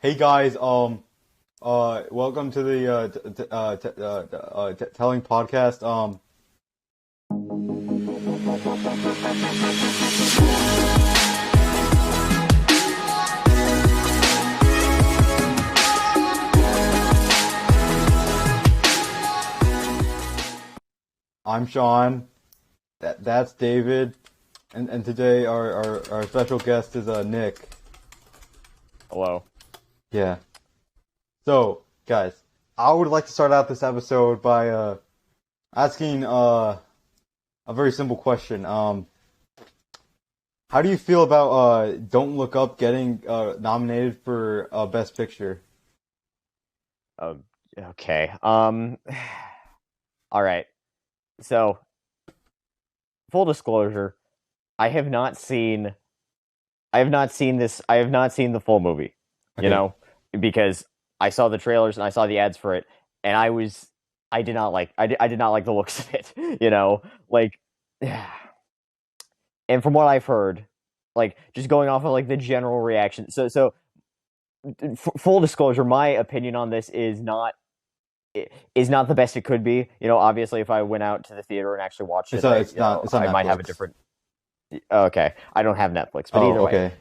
Hey guys, welcome to the telling podcast. I'm Shaun. That's David, and today our special guest is Nick. Hello. Yeah. So, guys, I would like to start out this episode by asking a very simple question. How do you feel about Don't Look Up getting nominated for Best Picture? Okay. All right. So, full disclosure, I have not seen. I have not seen this. I have not seen the full movie. Okay. Because I saw the trailers and I saw the ads for it, and I did not like. I did not like the looks of it. Like, and from what I've heard, like just going off of like the general reaction. Full disclosure, my opinion on this is not the best it could be. Obviously, if I went out to the theater and actually watched it, It's on I might have a Netflix. different. Okay, I don't have Netflix, but Oh, either way, okay.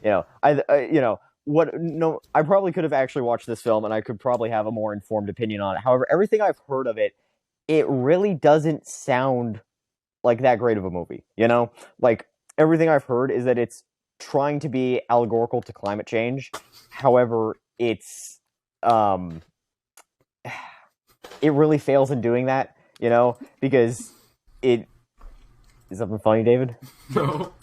I probably could have actually watched this film, and I could probably have a more informed opinion on it. However, everything I've heard of it, it really doesn't sound like that great of a movie. Like everything I've heard is that it's trying to be allegorical to climate change. However, um it really fails in doing that, because it is something funny, David? No.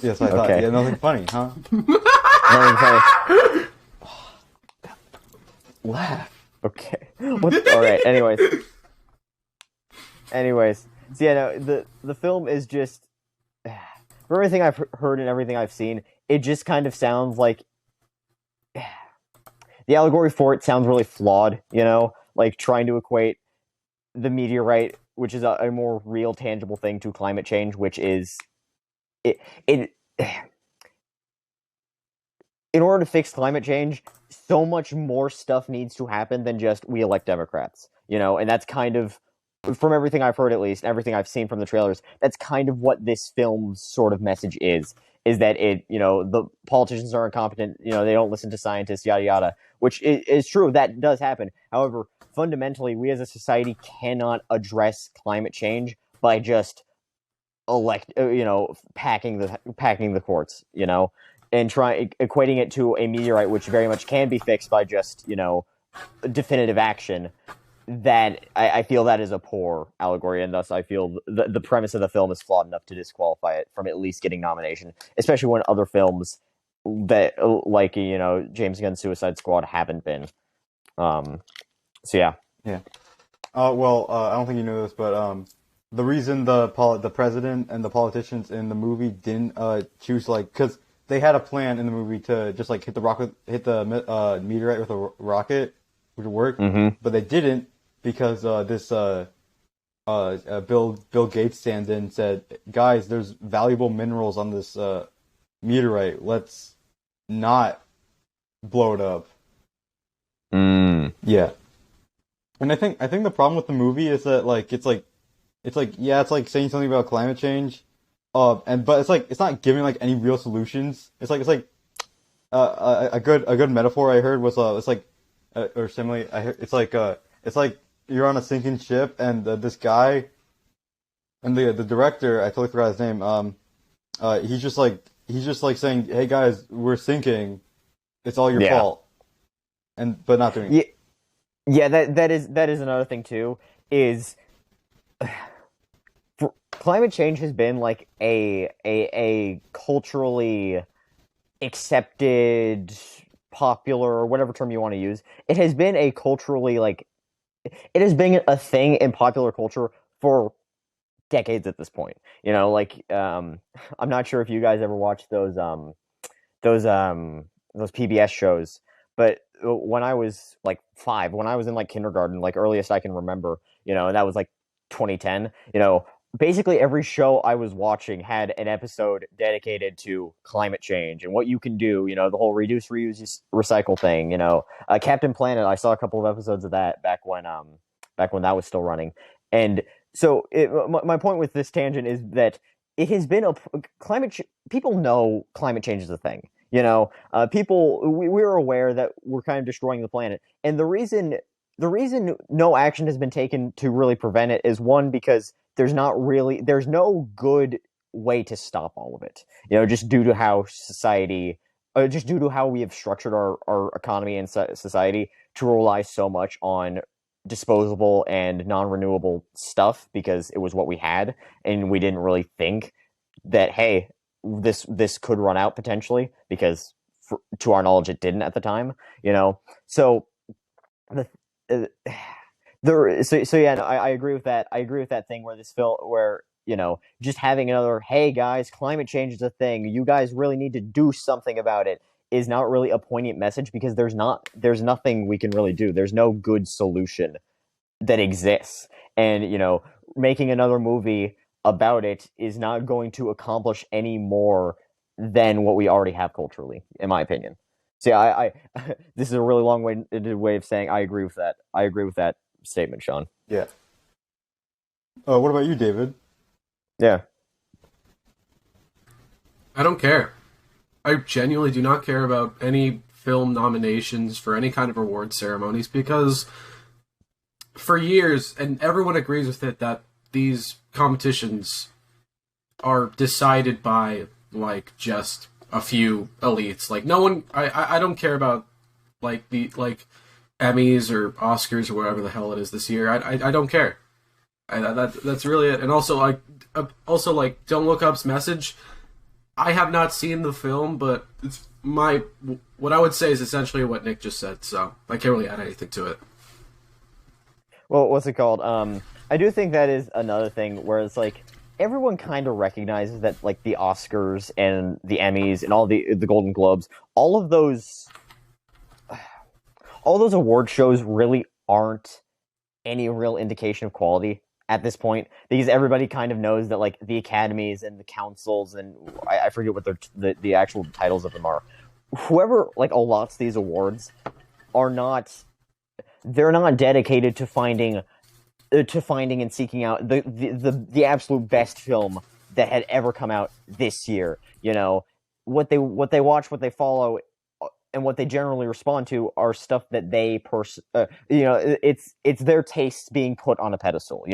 Yes, I thought. Okay. Yeah, nothing funny, huh? Nothing funny. Laugh. Okay. All right. Anyways. So yeah, no, the film is just, for everything I've heard and everything I've seen, it just kind of sounds like the allegory for it sounds really flawed. Like trying to equate the meteorite, which is a more real, tangible thing, to climate change, which is it. In order to fix climate change, so much more stuff needs to happen than just we elect Democrats, and that's kind of, from everything I've heard, at least, everything I've seen from the trailers, that's kind of what this film's sort of message is that the politicians are incompetent, they don't listen to scientists, yada, yada, which is true. That does happen. However, fundamentally, we as a society cannot address climate change by just packing the courts, and equating it to a meteorite, which very much can be fixed by just definitive action. That I feel that is a poor allegory, and thus I feel the premise of the film is flawed enough to disqualify it from at least getting nomination, especially when other films that, like, James Gunn's Suicide Squad, haven't been. So yeah. Yeah. I don't think you know this, but the reason the president and the politicians in the movie didn't choose, because they had a plan in the movie to just hit the meteorite with a rocket, which would work, but they didn't because this Bill Gates stand in said, guys, there's valuable minerals on this meteorite. Let's not blow it up. Yeah. And I think the problem with the movie is that it's like saying something about climate change, but it's not giving any real solutions. A good metaphor I heard was or simile I heard, it's like you're on a sinking ship and this guy and the director, I totally forgot his name, he's just saying, hey guys, we're sinking, it's all your fault, but not doing it. Yeah, that is another thing too. Is climate change has been like a culturally accepted, popular, or whatever term you want to use. It has been a culturally, it has been a thing in popular culture for decades at this point. I'm not sure if you guys ever watched those PBS shows, but when I was like 5, when I was in kindergarten, earliest I can remember, and that was 2010, basically every show I was watching had an episode dedicated to climate change and what you can do. The whole reduce, reuse, recycle thing. Captain Planet. I saw a couple of episodes of that back when that was still running. And so my point with this tangent is that it has been people know climate change is a thing. We're aware that we're kind of destroying the planet, and the reason no action has been taken to really prevent it is, one, because there's no good way to stop all of it. Just due to how just due to how we have structured our economy and society to rely so much on disposable and non-renewable stuff, because it was what we had, and we didn't really think that, hey, this could run out potentially, because to our knowledge it didn't at the time. So the I agree with that. I agree with that thing where just having another, hey guys, climate change is a thing, you guys really need to do something about it, is not really a poignant message, because there's nothing we can really do. There's no good solution that exists, and making another movie about it is not going to accomplish any more than what we already have culturally, in my opinion. So yeah, I this is a really long-winded way of saying I agree with that. I agree with that statement, Sean. Yeah. What about you, David? Yeah. I don't care. I genuinely do not care about any film nominations for any kind of award ceremonies, because for years, and everyone agrees with it, that these competitions are decided by just a few elites. No one, I don't care about the Emmys or Oscars or whatever the hell it is this year. I don't care. That's really it. And also Don't Look Up's message. I have not seen the film, but what I would say is essentially what Nick just said, so I can't really add anything to it. Well, what's it called? I do think that is another thing where it's everyone kind of recognizes that the Oscars and the Emmys and all the Golden Globes, all those award shows really aren't any real indication of quality at this point, because everybody kind of knows that the academies and the councils, and I forget what the actual titles of them are, whoever allots these awards they're not dedicated to finding and seeking out the absolute best film that had ever come out this year. What they watch, what they follow, and what they generally respond to are stuff that they it's their tastes being put on a pedestal.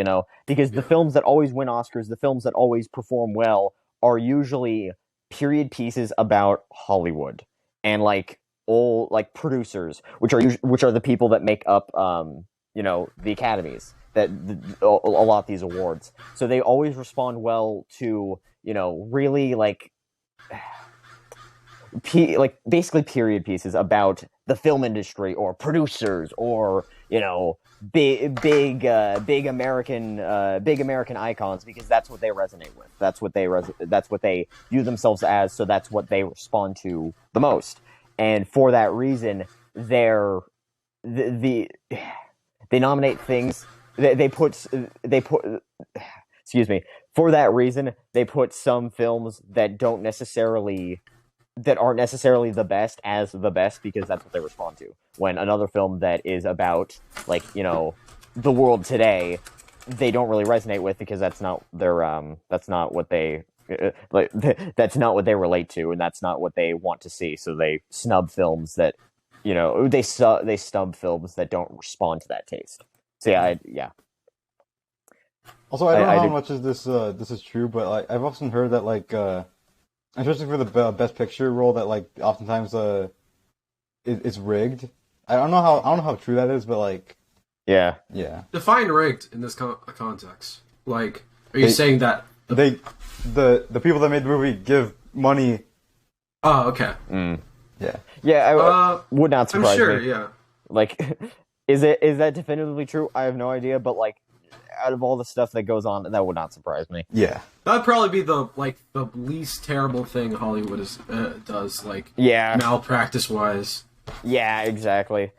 Because the films that always win Oscars, the films that always perform well, are usually period pieces about Hollywood and old producers, which are the people that make up the academies that a lot these awards. So they always respond well to really basically period pieces about the film industry or producers or big American icons, because that's what they resonate with. That's what they view themselves as. So that's what they respond to the most. And for that reason, they nominate things. They put excuse me. For that reason, they put some films that aren't necessarily the best as the best, because that's what they respond to. When another film that is about the world today, they don't really resonate with, because that's not what they that's not what they relate to, and that's not what they want to see. So they snub films that they snub films that don't respond to that taste. So yeah. Also, I don't know how much is this is true, but I've often heard that especially for the best picture role, that oftentimes it's rigged. I don't know how true that is, but yeah. Define rigged in this context. Are you saying that the people that made the movie give money? Oh, okay. Yeah. I would not surprise me. I'm sure. Yeah. Is that definitively true? I have no idea, but out of all the stuff that goes on, that would not surprise me. Yeah, that'd probably be the least terrible thing Hollywood does, malpractice wise. Yeah, exactly.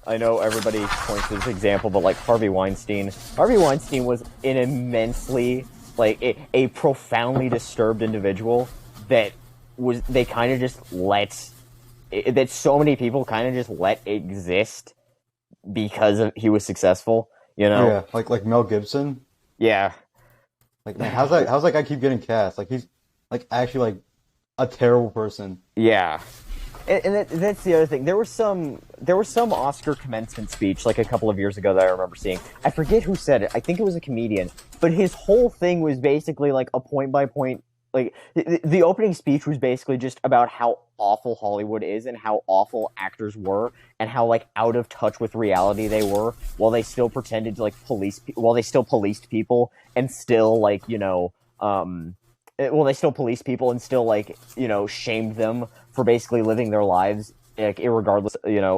I know everybody points to this example, but like Harvey Weinstein was an immensely, like, a profoundly disturbed individual that they kind of just that so many people kind of just let exist because he was successful, you know? Yeah, like Mel Gibson. Yeah. Like, man, how's that guy keep getting cast? Like, he's like actually like a terrible person. Yeah. And that's the other thing. There was some Oscar commencement speech like a couple of years ago that I remember seeing. I forget who said it. I think it was a comedian. But his whole thing was basically like a point by point. Like the opening speech was basically just about how awful Hollywood is and how awful actors were and how like out of touch with reality they were, while they still pretended to like while they still policed people and still like they still police people and still like shamed them for basically living their lives like irregardless,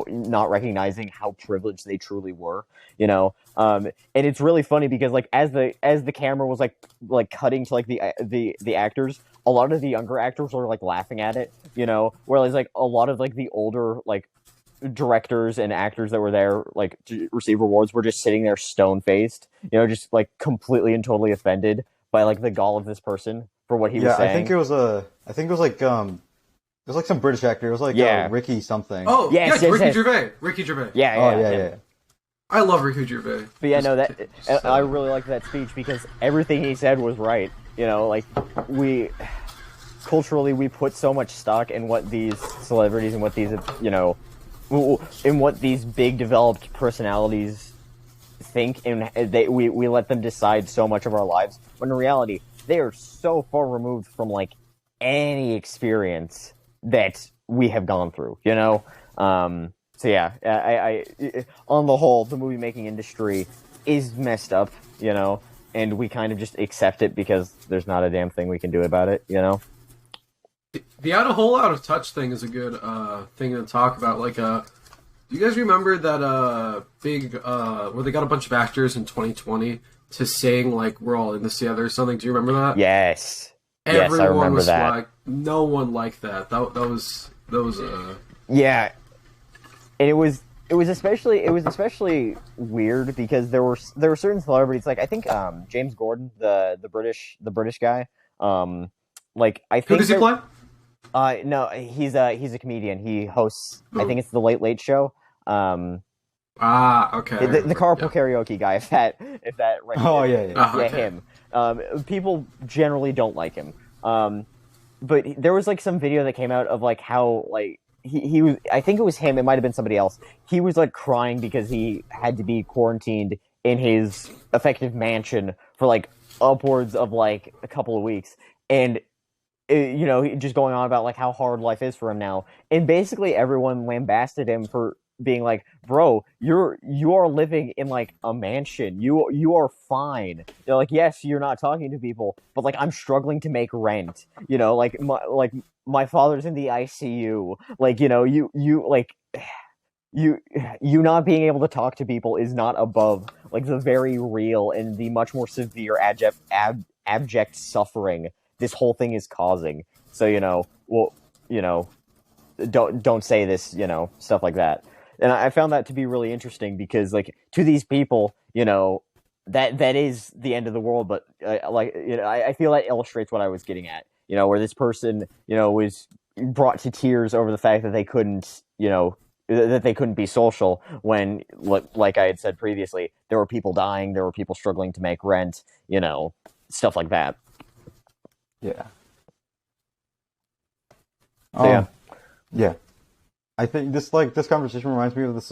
not recognizing how privileged they truly were, and it's really funny because like as the camera was like cutting to like the actors, a lot of the younger actors were like laughing at it, whereas like a lot of like the older like directors and actors that were there like to receive rewards were just sitting there stone faced, just like completely and totally offended by like the gall of this person for what he was saying. I think it was like some British actor. It was like Ricky something. Oh, yes, Ricky Gervais. Ricky Gervais. Yeah. I love Ricky Gervais. But yeah, no, I really liked that speech because everything he said was right. Like culturally we put so much stock in what these celebrities and what these in what these big developed personalities think, and we let them decide so much of our lives. When in reality, they are so far removed from like any experience that we have gone through, so yeah, I on the whole, the movie making industry is messed up, and we kind of just accept it because there's not a damn thing we can do about it, The out of touch thing is a good thing to talk about. Like, do you guys remember that big where they got a bunch of actors in 2020 to sing like "We're all in this together" or something? Do you remember that? Yes. Everyone I remember was that. like, no one liked that. That was Yeah, and it was especially weird because there were certain celebrities, like I think James Gordon, the British guy, like I think who does he play? No, he's a comedian. He hosts, I think it's the Late Late Show. Okay. The carpool karaoke guy. If that right. Oh yeah. Okay. Him. People generally don't like him. But there was like some video that came out of like how like he was. I think it was him. It might have been somebody else. He was like crying because he had to be quarantined in his effective mansion for like upwards of like a couple of weeks, and just going on about like how hard life is for him now, and basically everyone lambasted him for being like, bro, you are living in like a mansion. You are fine. Like, yes, you're not talking to people, but like I'm struggling to make rent. Like my father's in the ICU. Like, you not being able to talk to people is not above like the very real and the much more severe abject suffering this whole thing is causing. So, don't say this, stuff like that. And I found that to be really interesting because, like, to these people, that is the end of the world. But I feel that illustrates what I was getting at. Where this person, was brought to tears over the fact that they couldn't, that they couldn't be social when, like I had said previously, there were people dying, there were people struggling to make rent, stuff like that. Yeah. So, yeah. I think this conversation reminds me of this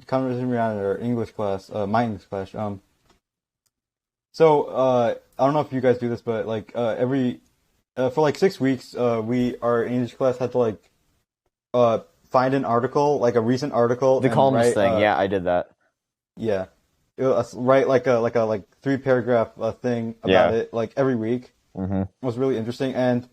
conversation we had in our English class, my English class. So I don't know if you guys do this, but like every for like 6 weeks, our English class had to like find an article, like a recent article. The columnist thing, yeah, I did that. Yeah, write like a 3-paragraph thing about it, like every week. Mm-hmm. It was really interesting, and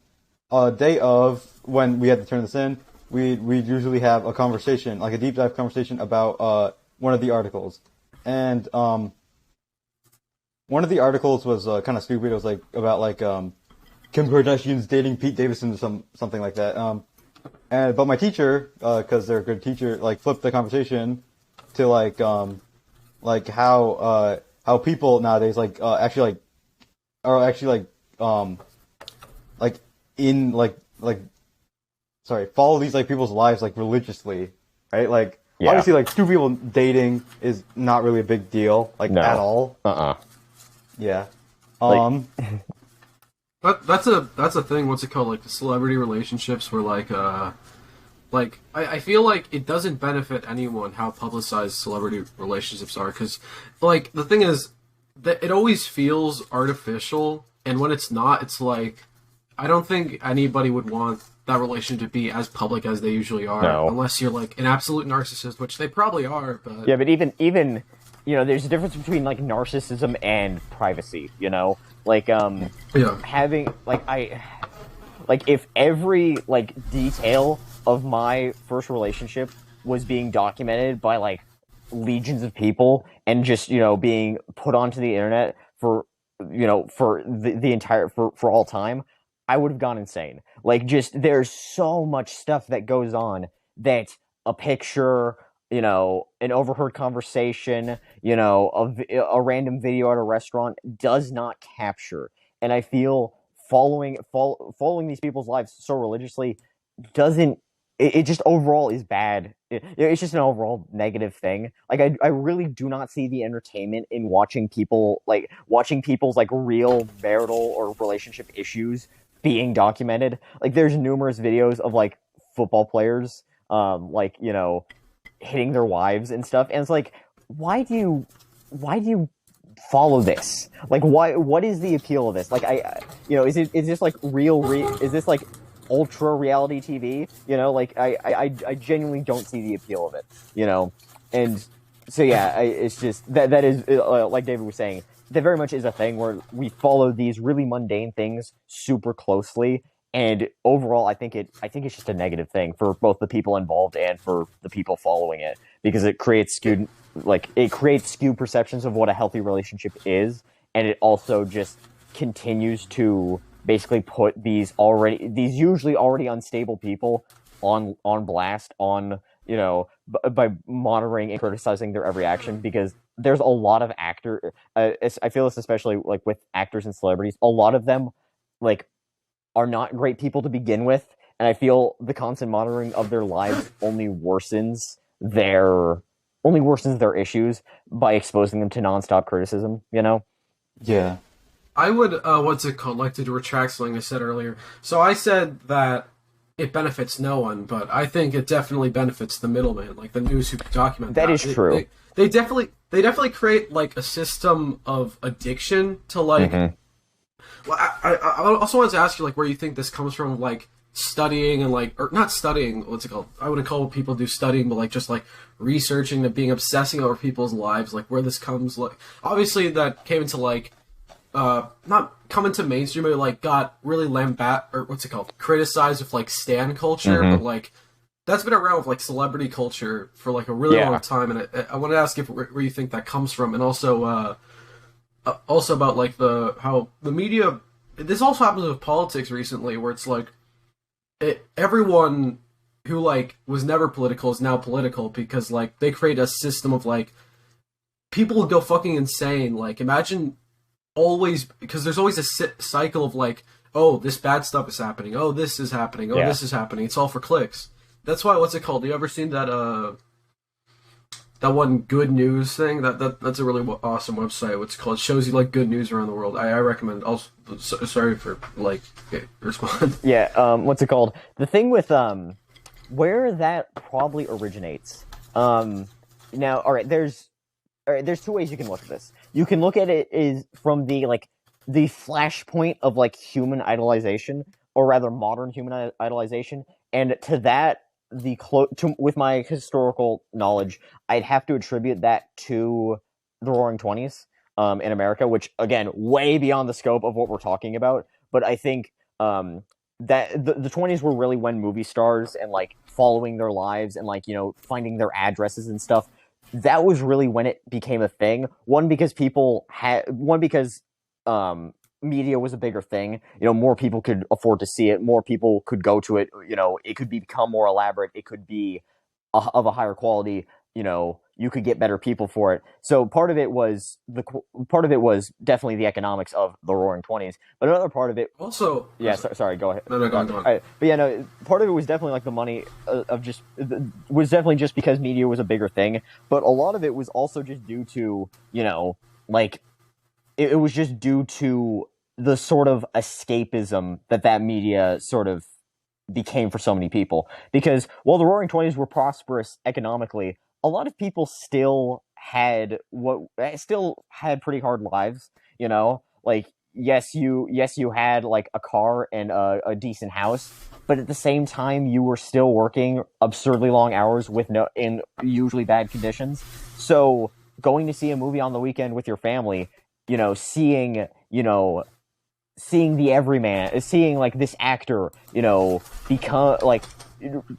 day of when we had to turn this in, we usually have a conversation, like a deep dive conversation about one of the articles, and one of the articles was kind of stupid. It was like about like Kim Kardashian's dating Pete Davidson or something like that. But my teacher, because they're a good teacher, like flipped the conversation to how people nowadays like in follow these like people's lives like religiously, right? Like Yeah. obviously like two people dating is not really a big deal like No. at all. Yeah. That's a thing. What's it called? Like the celebrity relationships, where I feel like it doesn't benefit anyone how publicized celebrity relationships are, because like the thing is that it always feels artificial, and when it's not, it's like I don't think anybody would want that relationship to be as public as they usually are, No. unless you're like an absolute narcissist, which they probably are. But Yeah, but even there's a difference between like narcissism and privacy. Like having if every like detail of my first relationship was being documented by like legions of people and just being put onto the internet for the entire for all time, I would have gone insane. Like, just there's so much stuff that goes on that a picture, an overheard conversation, a random video at a restaurant does not capture. And I feel following these people's lives so religiously doesn't. It just overall is bad. It's just an overall negative thing. Like, I really do not see the entertainment in watching people's like real marital or relationship issues being documented. Like, there's numerous videos of like football players, hitting their wives and stuff, and it's like, why do you follow this? Like, what is the appeal of this? Like, is this like is this like ultra reality TV? I genuinely don't see the appeal of it. And so yeah, it's just that is like David was saying, that very much is a thing where we follow these really mundane things super closely, and overall, I think it's just a negative thing for both the people involved and for the people following it, because it creates skewed perceptions of what a healthy relationship is, and it also just continues to basically put these usually already unstable people on blast by monitoring and criticizing their every action, because there's a lot of I feel this especially like with actors and celebrities, a lot of them like are not great people to begin with, and I feel the constant monitoring of their lives only worsens their issues by exposing them to nonstop criticism. Yeah. I would like to retract something I said earlier. So I said that it benefits no one, but I think it definitely benefits the middleman, like the news who document that. That is true. They definitely create like a system of addiction to like. Mm-hmm. Well, I also wanted to ask you like where you think this comes from, like studying and like, or not studying. What's it called? I wouldn't call what people do studying, but like just like researching and being obsessing over people's lives. Like where this comes, like obviously that came into like. Not coming to mainstream, but like got really criticized with like stan culture, Mm-hmm. but like that's been around with like celebrity culture for like a really long time, and I want to ask where you think that comes from, and also about like how the media. This also happens with politics recently, where it's like everyone who like was never political is now political, because like they create a system of like people go fucking insane. Like imagine. Always, because there's always a cycle of like, oh, this bad stuff is happening, oh, this is happening, oh, this is happening. It's all for clicks. That's why, what's it called? You ever seen that that one good news thing? That's a really awesome website. What's it called? It shows you like good news around the world. I recommend. Also, sorry for like respond. Yeah. What's it called? The thing with where that probably originates. Now, all right. There's two ways you can look at this. You can look at it is from the flashpoint of like human idolization, or rather modern human idolization, and to that with my historical knowledge, I'd have to attribute that to the Roaring Twenties in America, which again, way beyond the scope of what we're talking about. But I think that the 20s were really when movie stars and like following their lives and like finding their addresses and stuff. That was really when it became a thing. Because media was a bigger thing. More people could afford to see it. More people could go to it. It could become more elaborate. It could be of a higher quality. you could get better people for it. So part of it was definitely the economics of the Roaring Twenties, but another part of it Also, yeah. Sorry, go ahead. No, go on. All right. But yeah, no. Part of it was definitely like the money was definitely just because media was a bigger thing, but a lot of it was also just due to like it was just due to the sort of escapism that media sort of became for so many people. Because while the Roaring Twenties were prosperous economically, a lot of people still had pretty hard lives. Like yes, you had like a car and a decent house, but at the same time, you were still working absurdly long hours in usually bad conditions. So going to see a movie on the weekend with your family, seeing the everyman, seeing like this actor, become like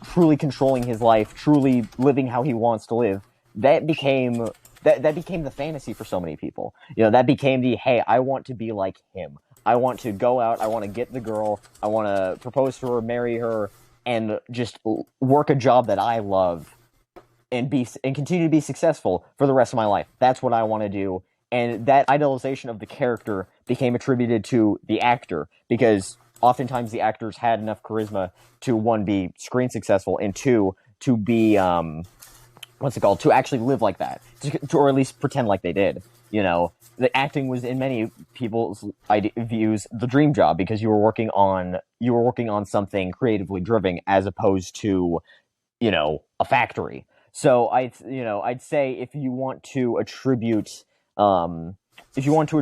truly controlling his life, truly living how he wants to live, that became the fantasy for so many people. That became hey, I want to be like him. I want to go out, I want to get the girl, I want to propose to her, marry her, and just work a job that I love and continue to be successful for the rest of my life. That's what I want to do. And that idolization of the character became attributed to the actor, because oftentimes the actors had enough charisma to, one, be screen successful, and two, to be to actually live like that, or at least pretend like they did. The acting was, in many people's views, the dream job, because you were working on something creatively driven as opposed to a factory. So I'd say if you want to attribute modern, if you want to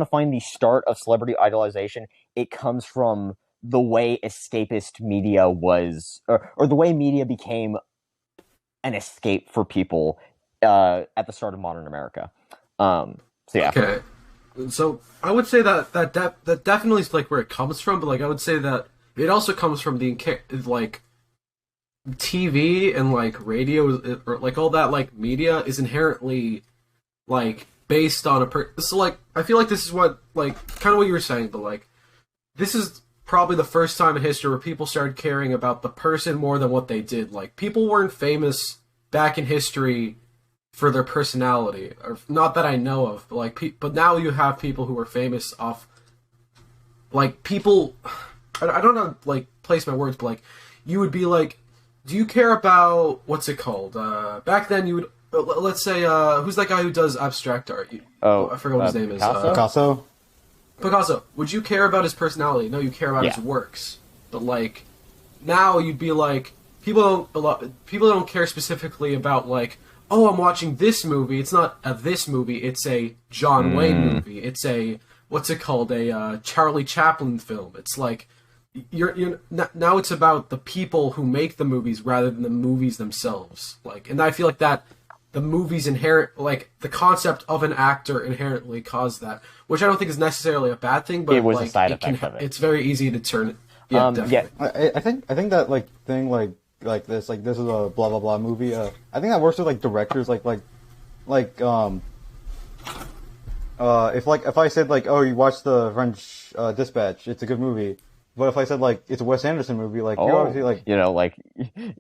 find the start of celebrity idolization, it comes from the way escapist media was, or the way media became an escape for people at the start of modern America. So yeah. Okay. So I would say that definitely is like where it comes from, but like I would say that it also comes from the like TV and like radio, or like all that like media is inherently like based on so like I feel like this is what, like, kind of what you were saying, but like this is probably the first time in history where people started caring about the person more than what they did. Like, people weren't famous back in history for their personality, or not that I know of, but like but now you have people who are famous off like people. I don't know, like, place my words, but like you would be like, do you care about what's it called? Back then you would let's say who's that guy who does abstract art? I forgot what his name is. Picasso. Would you care about his personality? No, you care about his works. But like now you'd be like, people don't care specifically about like, oh, I'm watching this movie. It's not a this movie. It's a John Wayne movie. It's a what's it called? A Charlie Chaplin film. It's like you're now it's about the people who make the movies rather than the movies themselves. Like, and I feel like that the movies like the concept of an actor inherently caused that, which I don't think is necessarily a bad thing, but it was like, a side effect of it. It's very easy to turn it. Yeah, definitely. I think that like thing like this is a blah blah blah movie. I think that works with like directors if I said like, oh, you watched the French Dispatch, it's a good movie. But if I said like it's a Wes Anderson movie, like you're obviously like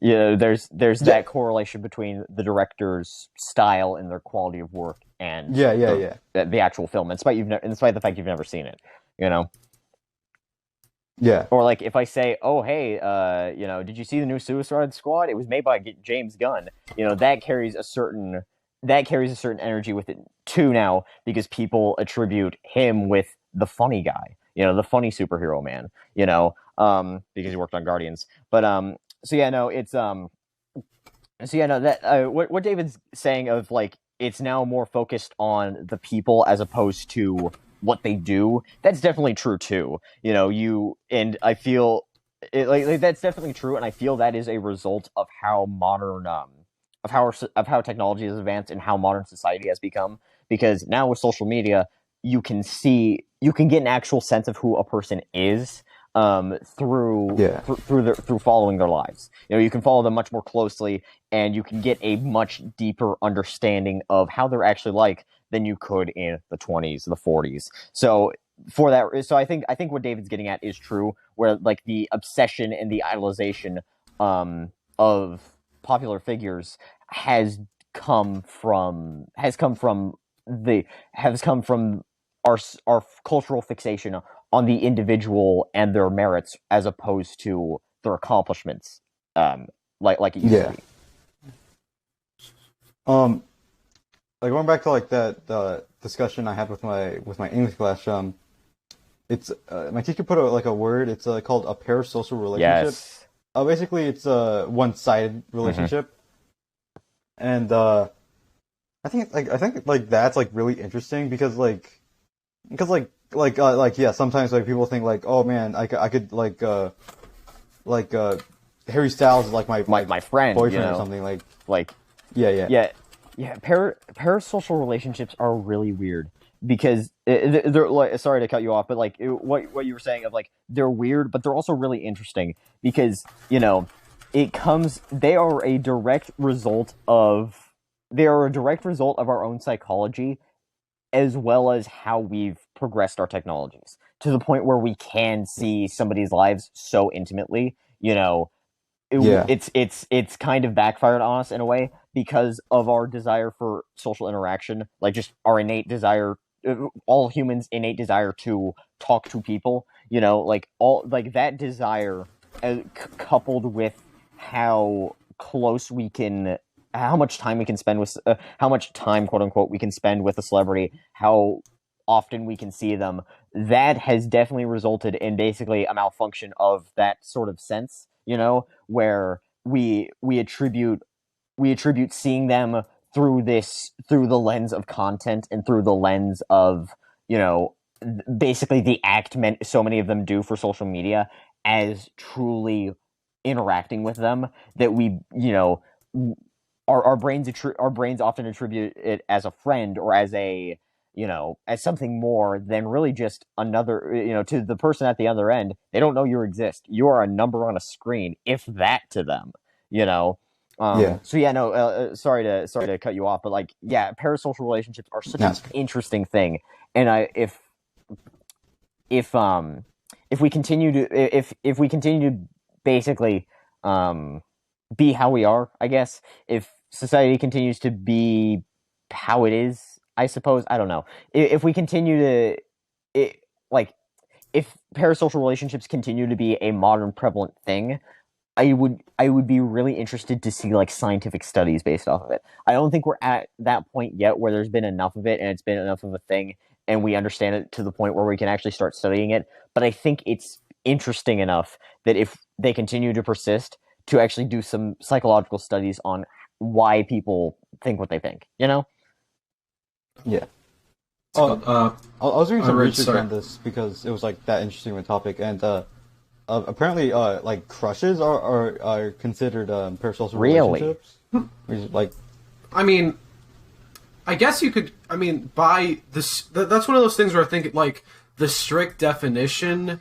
there's that correlation between the director's style and their quality of work and the actual film, in spite of the fact you've never seen it, Yeah. Or like if I say, oh hey, did you see the new Suicide Squad? It was made by James Gunn. That carries a certain energy with it too now, because people attribute him with the funny guy. The funny superhero man, because he worked on Guardians. But what David's saying of like, it's now more focused on the people as opposed to what they do, that's definitely true too. I feel like that's definitely true, and I feel that is a result of how modern of how technology has advanced and how modern society has become. Because now with social media, you can get an actual sense of who a person is through following their lives. You can follow them much more closely, and you can get a much deeper understanding of how they're actually like than you could in the 20s, the 40s. So I think what David's getting at is true, where like the obsession and the idolization of popular figures has come from our cultural fixation on the individual and their merits as opposed to their accomplishments, like it used to be. Like going back to like that discussion I had with my English class, it's my teacher put a word. It's called a parasocial relationship. Yes. Basically, it's a one-sided relationship, and I think that's like really interesting because yeah, sometimes like people think like, oh man, I could like Harry Styles is like my friend, boyfriend or something like yeah. Parasocial relationships are really weird because they're like, sorry to cut you off, but like what you were saying of like they're weird, but they're also really interesting because they are a direct result of our own psychology as well as how we've progressed our technologies to the point where we can see somebody's lives so intimately. It's kind of backfired on us in a way because of our desire for social interaction, like just our innate desire, all humans' innate desire to talk to people. Like all like that desire, coupled with how close we can, how much time we can spend with, how much time, quote unquote, we can spend with a celebrity, how often we can see them. That has definitely resulted in basically a malfunction of that sort of sense. Where we attribute seeing them through the lens of content and through the lens of basically the act so many of them do for social media as truly interacting with them, that we our brains often attribute it as a friend or as a as something more than really just another, to the person at the other end. They don't know you exist. You are a number on a screen, if that to them, So yeah, no, sorry to cut you off, but like, yeah, parasocial relationships are such an interesting thing. And if we continue to basically, be how we are, I guess, if society continues to be how it is, I suppose, I don't know. If we continue to, if parasocial relationships continue to be a modern prevalent thing, I would be really interested to see like scientific studies based off of it. I don't think we're at that point yet where there's been enough of it and it's been enough of a thing and we understand it to the point where we can actually start studying it. But I think it's interesting enough that if they continue to persist, to actually do some psychological studies on why people think what they think. Yeah. I was doing some research on this because it was like that interesting of a topic, and apparently, like crushes are considered parasocial relationships. Like, I mean, I guess you could. I mean, by this, that's one of those things where I think like the strict definition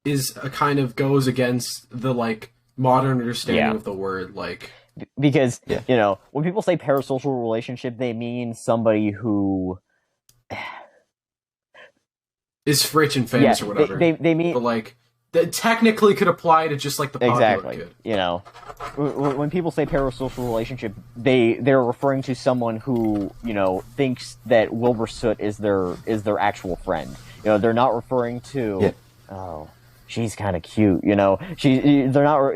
is a kind of goes against the like modern understanding of the word, like. Because, when people say parasocial relationship, they mean somebody who is rich and famous or whatever. They mean... But, like, that technically could apply to just, like, the popular kid. When people say parasocial relationship, they're referring to someone who, thinks that Wilbur Soot is their actual friend. They're not referring to... she's kind of cute, they're not,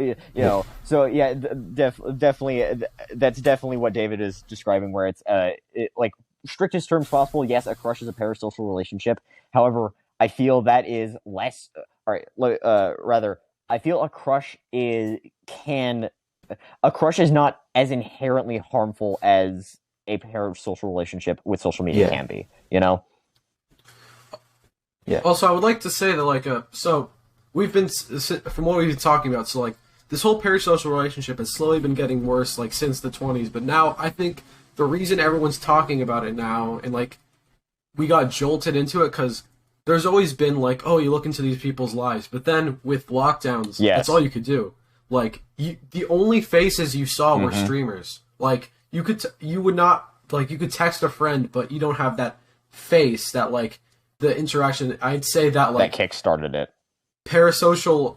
so yeah, definitely, that's definitely what David is describing, where it's, like, strictest terms possible, yes, a crush is a parasocial relationship. However, I feel that is less, rather, I feel a crush is not as inherently harmful as a parasocial relationship with social media can be, Yeah. Also, I would like to say that, like, so... We've been, from what we've been talking about, so, like, this whole parasocial relationship has slowly been getting worse, like, since the 20s, but now I think the reason everyone's talking about it now, and, like, we got jolted into it, because there's always been, like, oh, you look into these people's lives, but then with lockdowns, that's all you could do. Like, the only faces you saw were streamers. Like, you could text a friend, but you don't have that face, that, like, the interaction. I'd say that, like... That kick-started it. Parasocial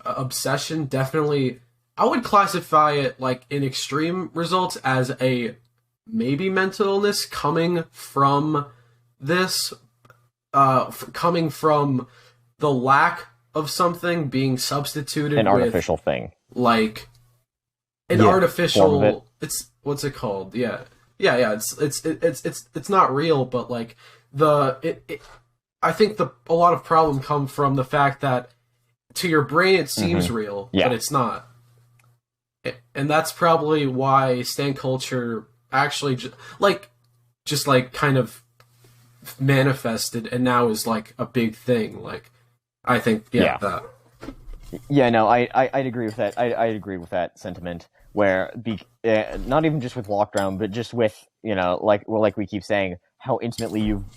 obsession definitely I would classify it like in extreme results as a maybe mental illness coming from this, coming from the lack of something being substituted An with artificial thing. like an Yeah, form of it. artificial. It's what's it called? Yeah. It's not real, but like I think a lot of problem come from the fact that to your brain it seems real, Yeah. but it's not. And that's probably why stan culture actually just kind of manifested and now is like a big thing. Like, I think that. Yeah, no, I'd agree with that. I'd agree with that sentiment. Where not even just with lockdown, but just with like we keep saying, how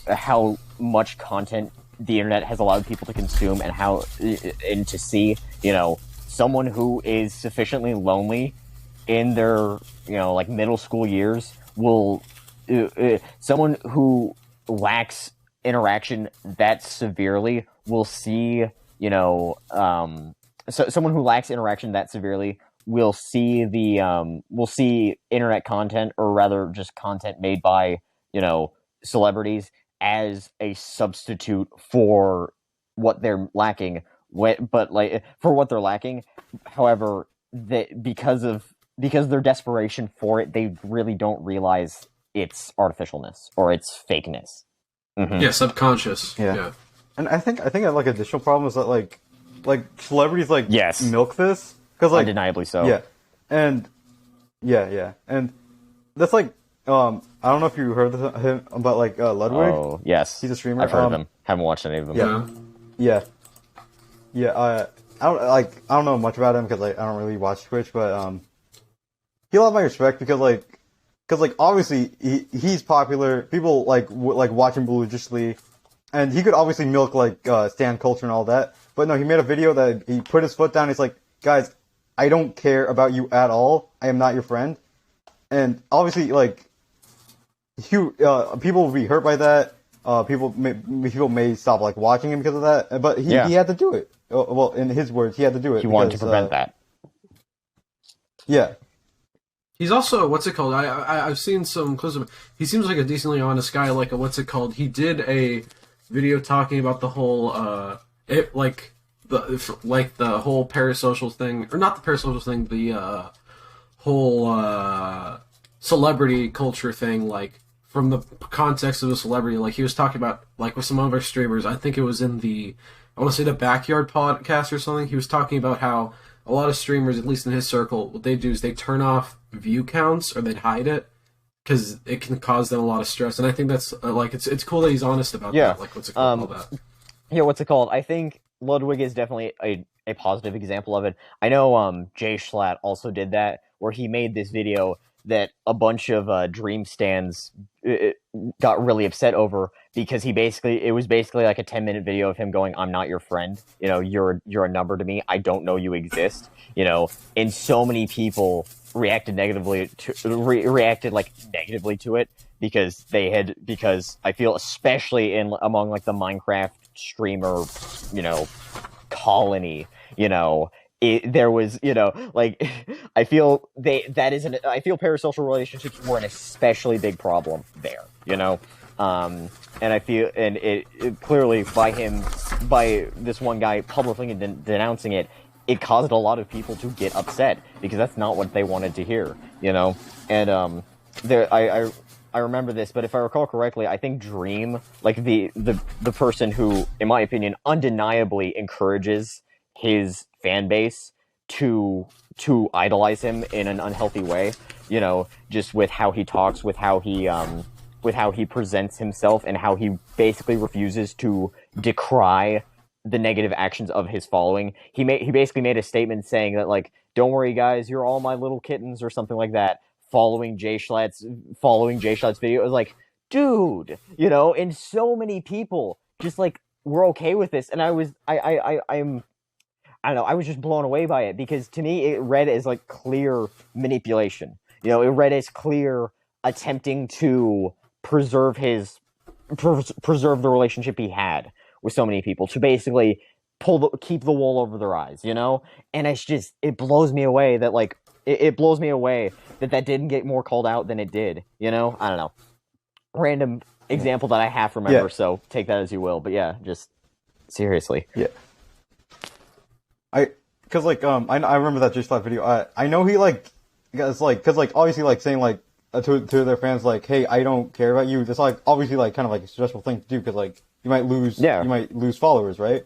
how much content the internet has allowed people to consume, and to see, someone who is sufficiently lonely in their like middle school years will someone who lacks interaction that severely will see so someone who lacks interaction that severely will see will see internet content, or rather just content made by celebrities, as a substitute for what they're lacking. But like for what they're lacking, however, that because their desperation for it, they really don't realize its artificialness or its fakeness. Yeah, subconscious. Yeah. And I think like additional problem is that like celebrities Yes. milk this because like Undeniably so. yeah, and and that's like I don't know if you heard of him about like Ludwig. Oh yes, He's a streamer. I've heard of him. Haven't watched any of them. Yeah. I don't know much about him because I don't really watch Twitch, but he a lot of my respect because obviously he's popular. People like watch him religiously, and he could obviously milk stan culture and all that. But no, he made a video that he put his foot down. He's like, guys, I don't care about you at all. I am not your friend. And obviously, people will be hurt by that. People may stop watching him because of that. But he had to do it. Well, in his words, he had to do it. He wanted to prevent that. Yeah. He's also, what's it called? I've seen some clips of him. He seems like a decently honest guy. What's it called? He did a video talking about the whole the whole parasocial thing, or not the parasocial thing, the whole celebrity culture thing, from the context of a celebrity. He was talking about with some other streamers. I think it was in I want to say the Backyard podcast or something. He was talking about how a lot of streamers, at least in his circle, what they do is they turn off view counts, or they'd hide it because it can cause them a lot of stress. And I think that's it's cool that he's honest about that. What's it called? All that. Yeah, what's it called? I think Ludwig is definitely a positive example of it. I know Jay Schlatt also did that, where he made this video that a bunch of Dream stands got really upset over, because it was basically like a 10-minute video of him going, "I'm not your friend. You're a number to me. I don't know you exist." And so many people reacted negatively to it because I feel, especially among the Minecraft streamer colony, there was, I feel I feel parasocial relationships were an especially big problem there, and I feel, and it clearly by this one guy publicly denouncing it, it caused a lot of people to get upset, because that's not what they wanted to hear, and I remember this, but if I recall correctly, I think Dream, the person who, in my opinion, undeniably encourages his fan base to idolize him in an unhealthy way, just with how he talks, with how he presents himself, and how he basically refuses to decry the negative actions of his following. He basically made a statement saying that, "Don't worry, guys, you're all my little kittens," or something like that, following Jay Schlatt's video. It was like, dude, and so many people just were okay with this, and I don't know, I was just blown away by it, because to me it read as clear manipulation. It read as clear attempting to preserve the relationship he had with so many people, to basically keep the wool over their eyes, you know? And it blows me away that, like, it blows me away that didn't get more called out than it did, you know? I don't know. Random example that I half remember, so take that as you will. But yeah, just seriously. Yeah. Cause like, I remember that Just Left video. I know he like, cause like, obviously like saying like, to their fans like, hey, I don't care about you. That's like, obviously like, kind of like a stressful thing to do, cause like, you might lose followers, right?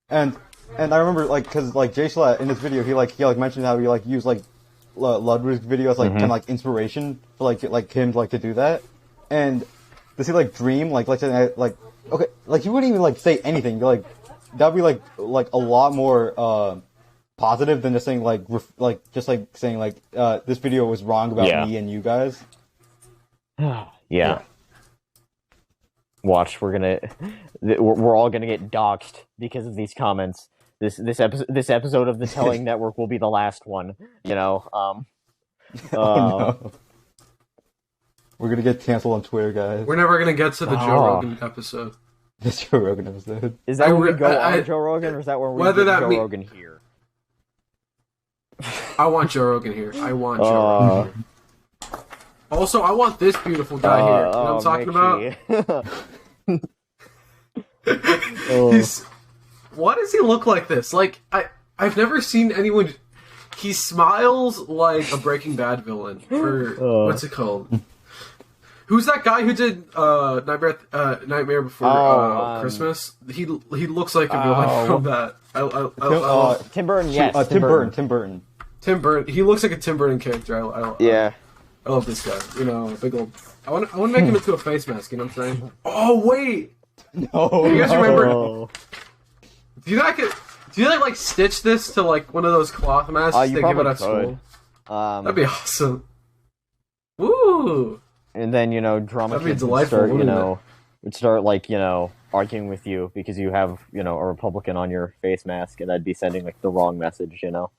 And I remember like, cause like Jay Schlatt in this video, he mentioned how he like used like Ludwig's video as like kind of like inspiration for like him like to do that. And does he like dream like okay, like he wouldn't even like say anything, like that'd be like a lot more positive than just saying saying like this video was wrong about me and you guys. Yeah. Watch, we're all gonna get doxxed because of these comments. This episode of the Telling Network will be the last one. You know. Oh, no. We're gonna get canceled on Twitter, guys. We're never gonna get to the Joe Rogan episode. The Joe Rogan episode. Is that when we go on Joe Rogan, or is that when we get Joe Rogan here? I want Joe Rogan here. I want Joe Rogan here. Also, I want this beautiful guy here. You know what I'm talking about? Why does he look like this? Like, I've never seen anyone... He smiles like a Breaking Bad villain. Or, what's it called? Who's that guy who did Nightmare Before Christmas? He looks like a villain from that. Tim Burton, yes. Tim Burton. Tim Burton. He looks like a Tim Burton character. I love this guy. You know, big old... I want to make him into a face mask, you know what I'm saying? Oh, wait! No, you guys remember... Do you like stitch this to like one of those cloth masks they give it at school? That'd be awesome. Woo! And then, you know, drama kids would start like, you know, arguing with you because you have, you know, a Republican on your face mask, and that'd be sending like the wrong message, you know.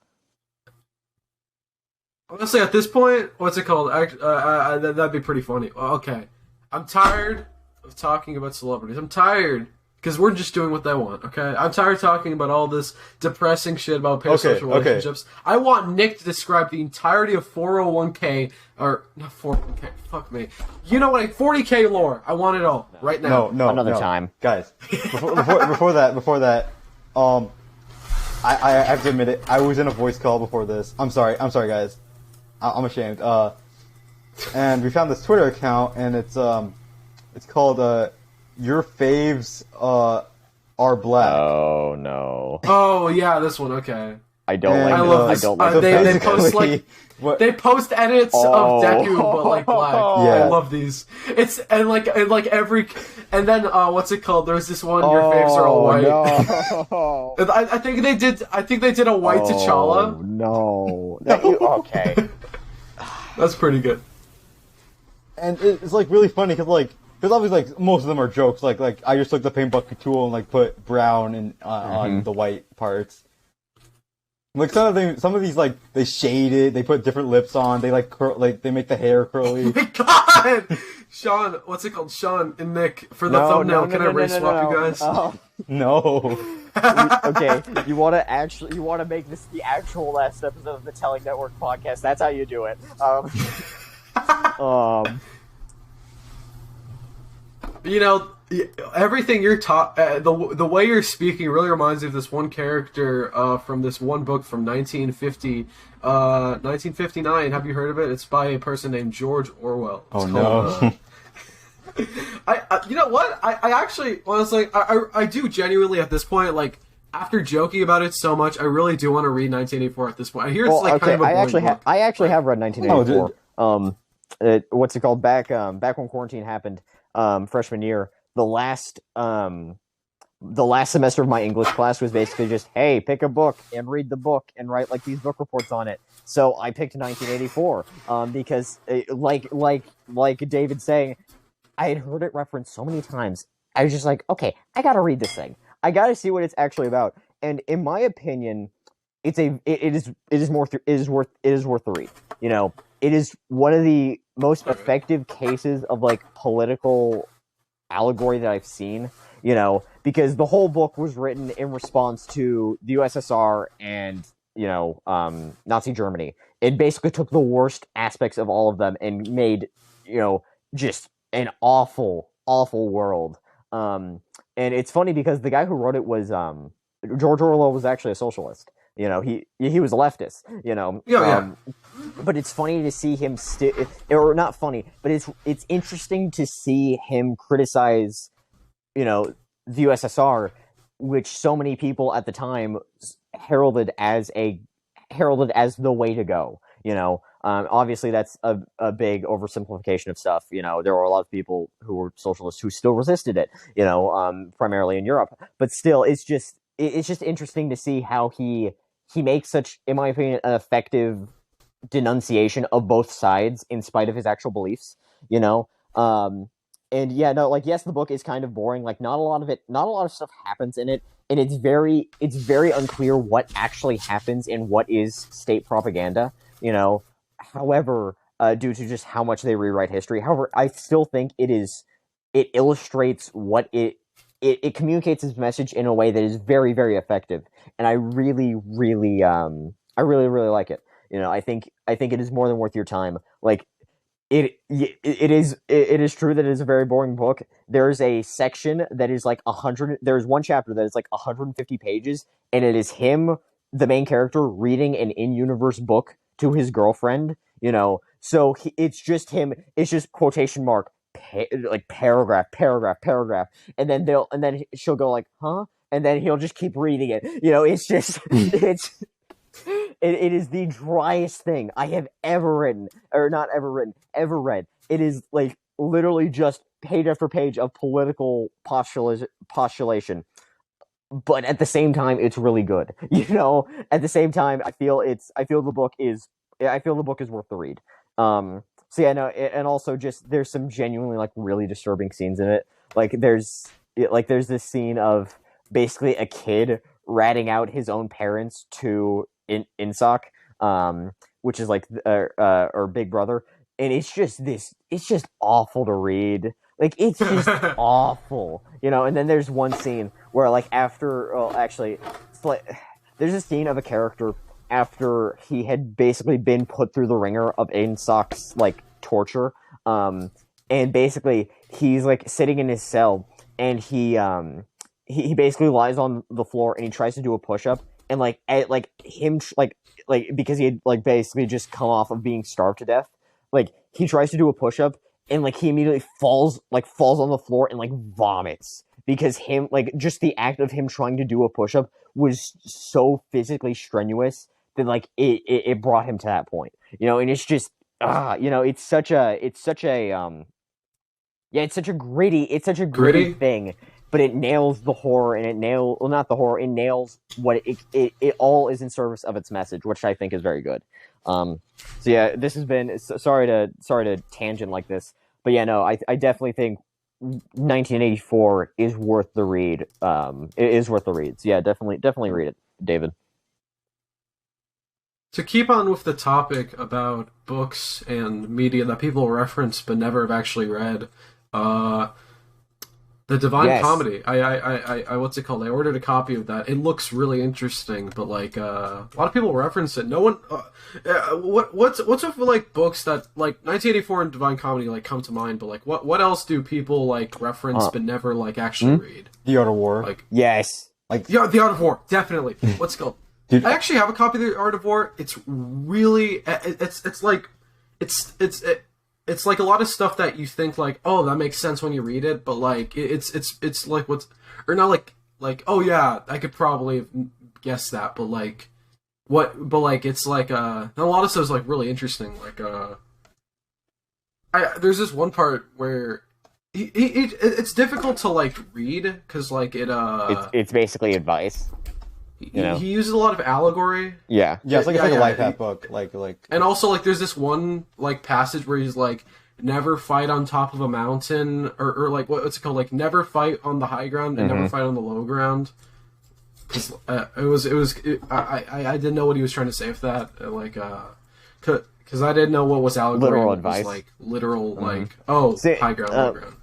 Honestly, at this point, what's it called? That'd be pretty funny. Okay, I'm tired of talking about celebrities. I'm tired because we're just doing what they want. Okay, I'm tired of talking about all this depressing shit about parasocial relationships. I want Nick to describe the entirety of 401k or not 401k. Fuck me. You know what? 40k lore. I want it all right now. No, another time, guys. Before that, I have to admit it. I was in a voice call before this. I'm sorry, guys. I'm ashamed. And we found this Twitter account, and it's called Your Faves Are Black. Oh no. Oh yeah, this one. Okay. I don't like. I love this. They post like they post edits of Deku, but like black. Yeah. I love these. It's and every and then what's it called? There's this one. Your faves are all white. No. I think they did a white T'Challa. No. Okay. That's pretty good. And it's like really funny because obviously like most of them are jokes. Like I just took the paint bucket tool and like put brown on the white parts. Like some of these like they shade it, they put different lips on, they they make the hair curly. Oh my god! Sean, what's it called? Sean and Nick for the thumbnail. Can I race swap you guys? No. Okay, you want to make this the actual last episode of the Telling Network podcast. That's how you do it. You know, everything you're taught, the way you're speaking really reminds me of this one character from this one book from 1959. Have you heard of it? It's by a person named George Orwell. It's no. You know what? I actually, honestly, I do genuinely at this point, like, after joking about it so much, I really do want to read 1984 at this point. I hear it's kind of a boring book. I actually have read 1984. What's it called? Back when quarantine happened, freshman year, the last semester of my English class was basically just, hey, pick a book and read the book and write like these book reports on it. So I picked 1984 because, like David saying, I had heard it referenced so many times. I was just like, okay, I gotta read this thing. I gotta see what it's actually about. And in my opinion, it is worth the read. You know, it is one of the most effective cases of like political allegory that I've seen. You know, because the whole book was written in response to the USSR and Nazi Germany. It basically took the worst aspects of all of them and made just an awful world. And it's funny because the guy who wrote it was George Orwell was actually a socialist. He was a leftist. But it's funny to see him or not funny, but it's interesting to see him criticize, the USSR, which so many people at the time heralded as the way to go. Obviously that's a big oversimplification of stuff. There were a lot of people who were socialists who still resisted it, primarily in Europe. But still, it's just interesting to see how he makes such, in my opinion, an effective denunciation of both sides in spite of his actual beliefs. And yeah, no, like, yes, the book is kind of boring. Like, not a lot of stuff happens in it, and it's very unclear what actually happens and what is state propaganda. However, due to just how much they rewrite history. However, I still think it illustrates what it communicates its message in a way that is very, very effective, and I really like it. I think it is more than worth your time. Like, it is true that it is a very boring book. There's a section that is like 100. There's one chapter that is like 150 pages, and it is him, the main character, reading an in-universe book to his girlfriend. So it's just him. It's just quotation mark, like paragraph, and then she'll go like, huh, and then he'll just keep reading it. It's just It is the driest thing I have ever written, or not ever written, ever read. It is like literally just page after page of political postulation. But at the same time, it's really good. At the same time, I feel the book is worth the read. So yeah, no, and also just there's some genuinely like really disturbing scenes in it. Like there's this scene of basically a kid ratting out his own parents to INSOC, which is like or Big Brother, and it's just awful to read. Like, it's just awful, and then there's one scene where like there's a scene of a character after he had basically been put through the ringer of INSOC's like torture, and basically he's like sitting in his cell, and he basically lies on the floor and he tries to do a push-up, and because he had like basically just come off of being starved to death, like he tries to do a push-up and like he immediately falls on the floor and like vomits, because him, like, just the act of him trying to do a push-up was so physically strenuous that like it brought him to that point, and it's just it's such a gritty thing. But it nails the horror, and it nails what it all is in service of its message, which I think is very good. So yeah, this has been, sorry to tangent like this, but yeah, no, I definitely think 1984 is worth the read. It is worth the read. So yeah, definitely read it, David. To keep on with the topic about books and media that people reference but never have actually read, the Divine Comedy. I what's it called? I ordered a copy of that. It looks really interesting, but like a lot of people reference it. No one. What's with like books that like 1984 and Divine Comedy like come to mind? But like what else do people like reference but never like actually read? The Art of War. Like, yes. Like the Art of War, definitely. What's it called? Dude, I actually have a copy of the Art of War. It's really it's like a lot of stuff that you think like, oh, that makes sense when you read it, but like it's like what's, or not like oh yeah, I could probably have guessed that, but like it's like a lot of stuff is like really interesting. Like there's this one part where it's difficult to like read because like it's basically advice. He uses a lot of allegory. Yeah, it's like a life hack book. Like, and also like there's this one like passage where he's like, never fight on top of a mountain, or like what's it called? Like never fight on the high ground and never fight on the low ground. Because I didn't know what he was trying to say with that. Because I didn't know what was allegory. Literal advice. Was, like literal like high ground, low ground.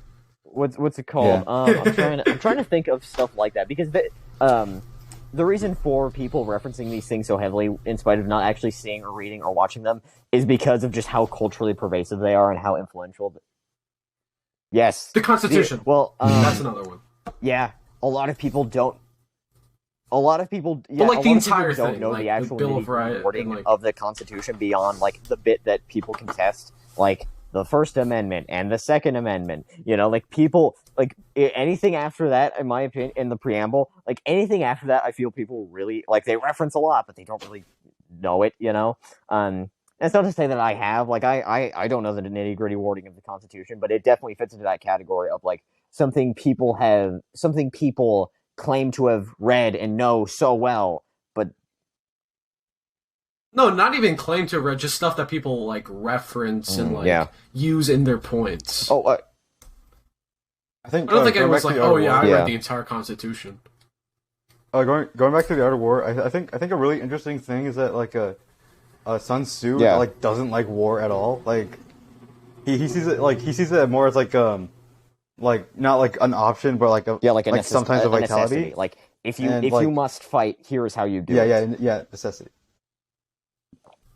what's it called? Yeah. I'm trying to think of stuff like that because the reason for people referencing these things so heavily, in spite of not actually seeing or reading or watching them, is because of just how culturally pervasive they are and how influential. Yes, The Constitution. Well, that's another one. Yeah, a lot of people don't. A lot of people, But, like, a the lot of entire people don't thing, know like, the the actual Bill of Rights, wording like- of the Constitution beyond like the bit that people contest, like the First Amendment and the Second Amendment. You know, like people like anything after that, in my opinion, in the preamble, like anything after that, I feel people really like they reference a lot, but they don't really know it. You know, that's not to say that I have like I don't know the nitty gritty wording of the Constitution, but it definitely fits into that category of like something people claim to have read and know so well, but No, not even claim to read, just stuff that people like reference and like use in their points. oh, I think I don't think going anyone's back like, to the Art oh of yeah, I War, read the entire Constitution. going back to the Art of War, I think a really interesting thing is that like Sun Tzu like doesn't like war at all. Like he sees it more as like not like an option, but like sometimes a vitality. Necessity. Like if you must fight, here is how you do it. Yeah, necessity.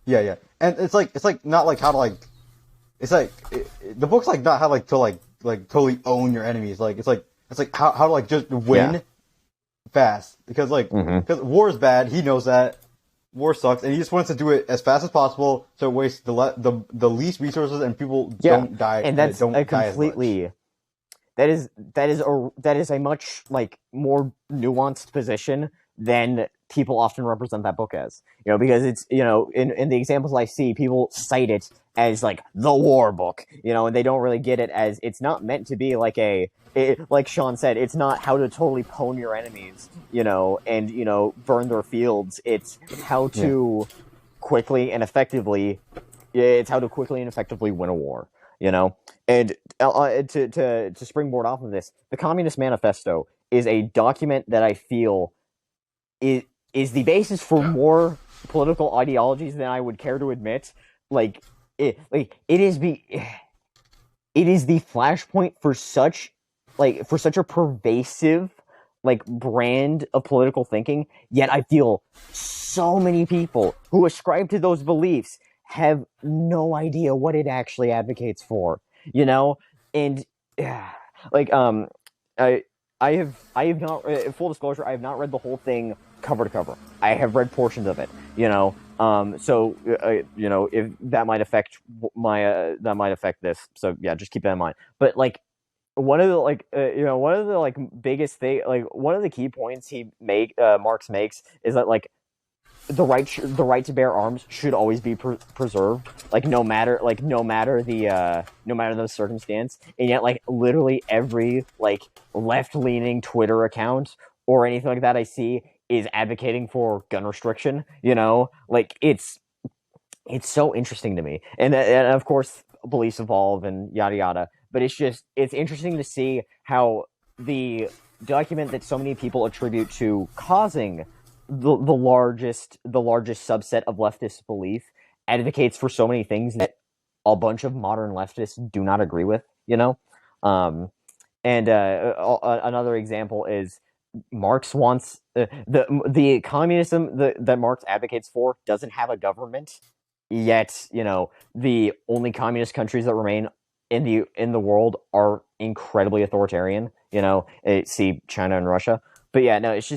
Yeah, and it's like not like how to like. It's like the book's like not how like to like totally own your enemies. Like it's like how to like just win fast because because war is bad. He knows that war sucks, and he just wants to do it as fast as possible so it wastes the least resources and people don't die. And that's don't a die completely. That is a much like more nuanced position than people often represent that book as. You know, because it's, you know, in the examples I see, people cite it as like the war book, you know, and they don't really get it as it's not meant to be like like Shaun said, it's not how to totally pwn your enemies, you know, and, you know, burn their fields. It's how to quickly and effectively win a war. You know, and to springboard off of this, the Communist Manifesto is a document that I feel is the basis for more political ideologies than I would care to admit. It is the flashpoint for such a pervasive brand of political thinking. Yet I feel so many people who ascribe to those beliefs have no idea what it actually advocates for, you know? And I have not, full disclosure, I have not read the whole thing cover to cover. I have read portions of it, you know? So you know, if that might affect this. So yeah, just keep that in mind. But like, one of the biggest thing, one of the key points Marx makes is that like, the right to bear arms should always be preserved, no matter the circumstance. And yet, like, literally every left-leaning Twitter account or anything like that I see is advocating for gun restriction. You know, it's so interesting to me. And of course, beliefs evolve and yada yada. But it's interesting to see how the document that so many people attribute to causing the largest subset of leftist belief advocates for so many things that a bunch of modern leftists do not agree with, you know? Another example is Marx wants the communism that Marx advocates for doesn't have a government, yet, you know, the only communist countries that remain in the world are incredibly authoritarian, you know, see China and Russia. But yeah, no, it's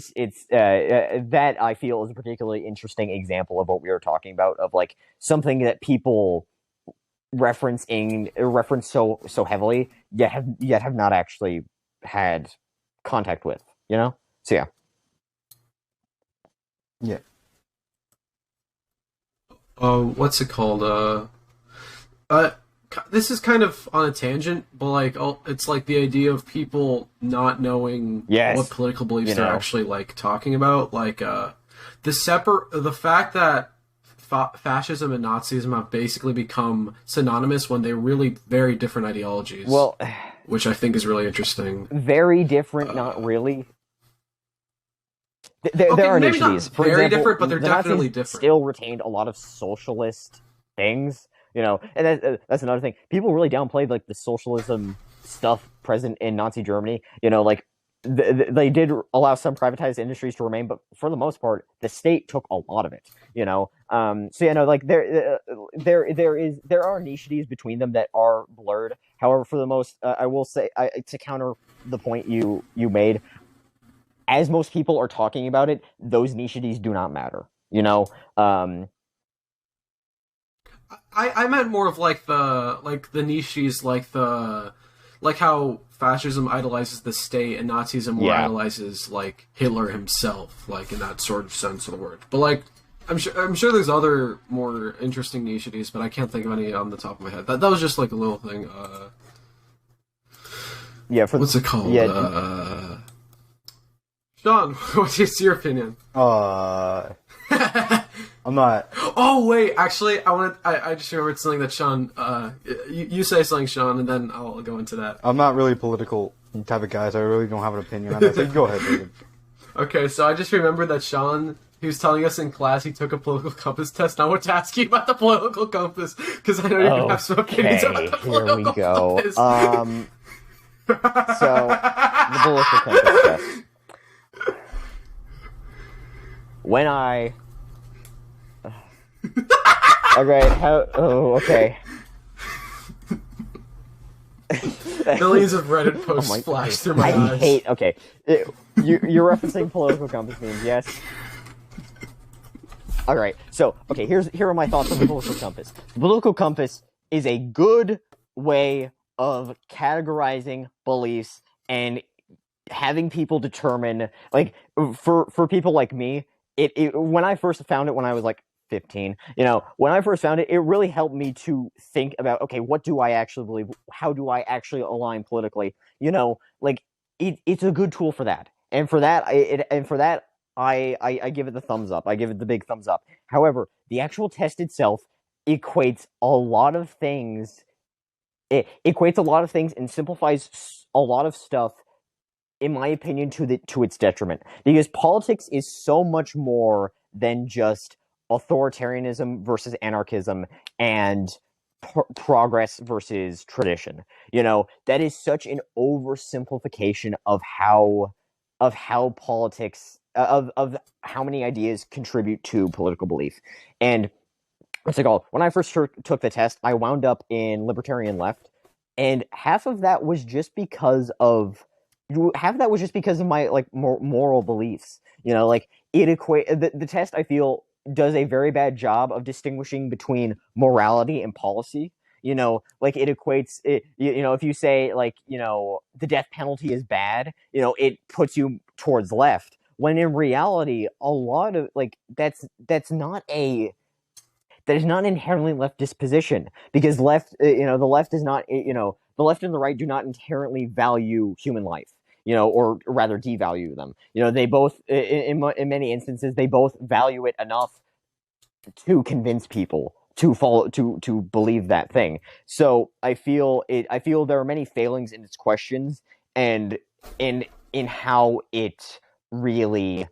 that I feel is a particularly interesting example of what we were talking about, of like something that people reference so heavily, yet have not actually had contact with, you know? So yeah. Yeah. What's it called? This is kind of on a tangent, but it's like the idea of people not knowing what political beliefs they're actually talking about. The fact that fascism and Nazism have basically become synonymous when they're really very different ideologies. Well, which I think is really interesting. Very different, not really. There are niches. For very example, different, but they're definitely Nazis different. Still retained a lot of socialist things, you know, and that's another thing. People really downplayed the socialism stuff present in Nazi Germany. Like they did allow some privatized industries to remain, but for the most part, the state took a lot of it. So like there are nicheties between them that are blurred. However, for the most, I will say, to counter the point you made, as most people are talking about it, those nicheties do not matter. I meant more of like the niches, like how fascism idolizes the state and Nazism more idolizes like Hitler himself, like in that sort of sense of the word. But like I'm sure there's other more interesting nicheties, but I can't think of any on the top of my head. That was just like a little thing. What's it called? Yeah. Sean, what's your opinion? I'm not. Oh wait, actually, I just remembered something that Sean. You say something, Sean, and then I'll go into that. I'm not really a political type of guy, so I really don't have an opinion on that. So you go ahead, David. Okay, so I just remembered that Sean, he was telling us in class he took a political compass test. And I want to ask you about the political compass because I know you're gonna have some opinions about the political compass. So the political compass test. When I okay. Millions of Reddit posts flash through my eyes. You're referencing political compass memes, yes? Alright, so, here are my thoughts on the political compass. The political compass is a good way of categorizing beliefs and having people determine, like, for people like me, when I first found it when I was like 15, when I first found it, it really helped me to think about, okay, what do I actually believe? How do I actually align politically? Like it's a good tool for that. And for that, I give it the thumbs up. I give it the big thumbs up. However, the actual test itself equates a lot of things. It equates a lot of things and simplifies a lot of stuff, in my opinion, to its detriment. Because politics is so much more than just authoritarianism versus anarchism and progress versus tradition. That is such an oversimplification of how politics, of how many ideas contribute to political belief. And what's it called? When I first took the test, I wound up in libertarian left, and half of that was just because of my like moral beliefs. Like the test, I feel, does a very bad job of distinguishing between morality and policy. Like it equates it. If you say like the death penalty is bad, it puts you towards left. When in reality, a lot of like that is not an inherently left disposition, because the left is not, the left and the right do not inherently value human life, or rather devalue them. They both, in many instances, they both value it enough to convince people to follow, to believe that thing. So I feel there are many failings in its questions and in how it really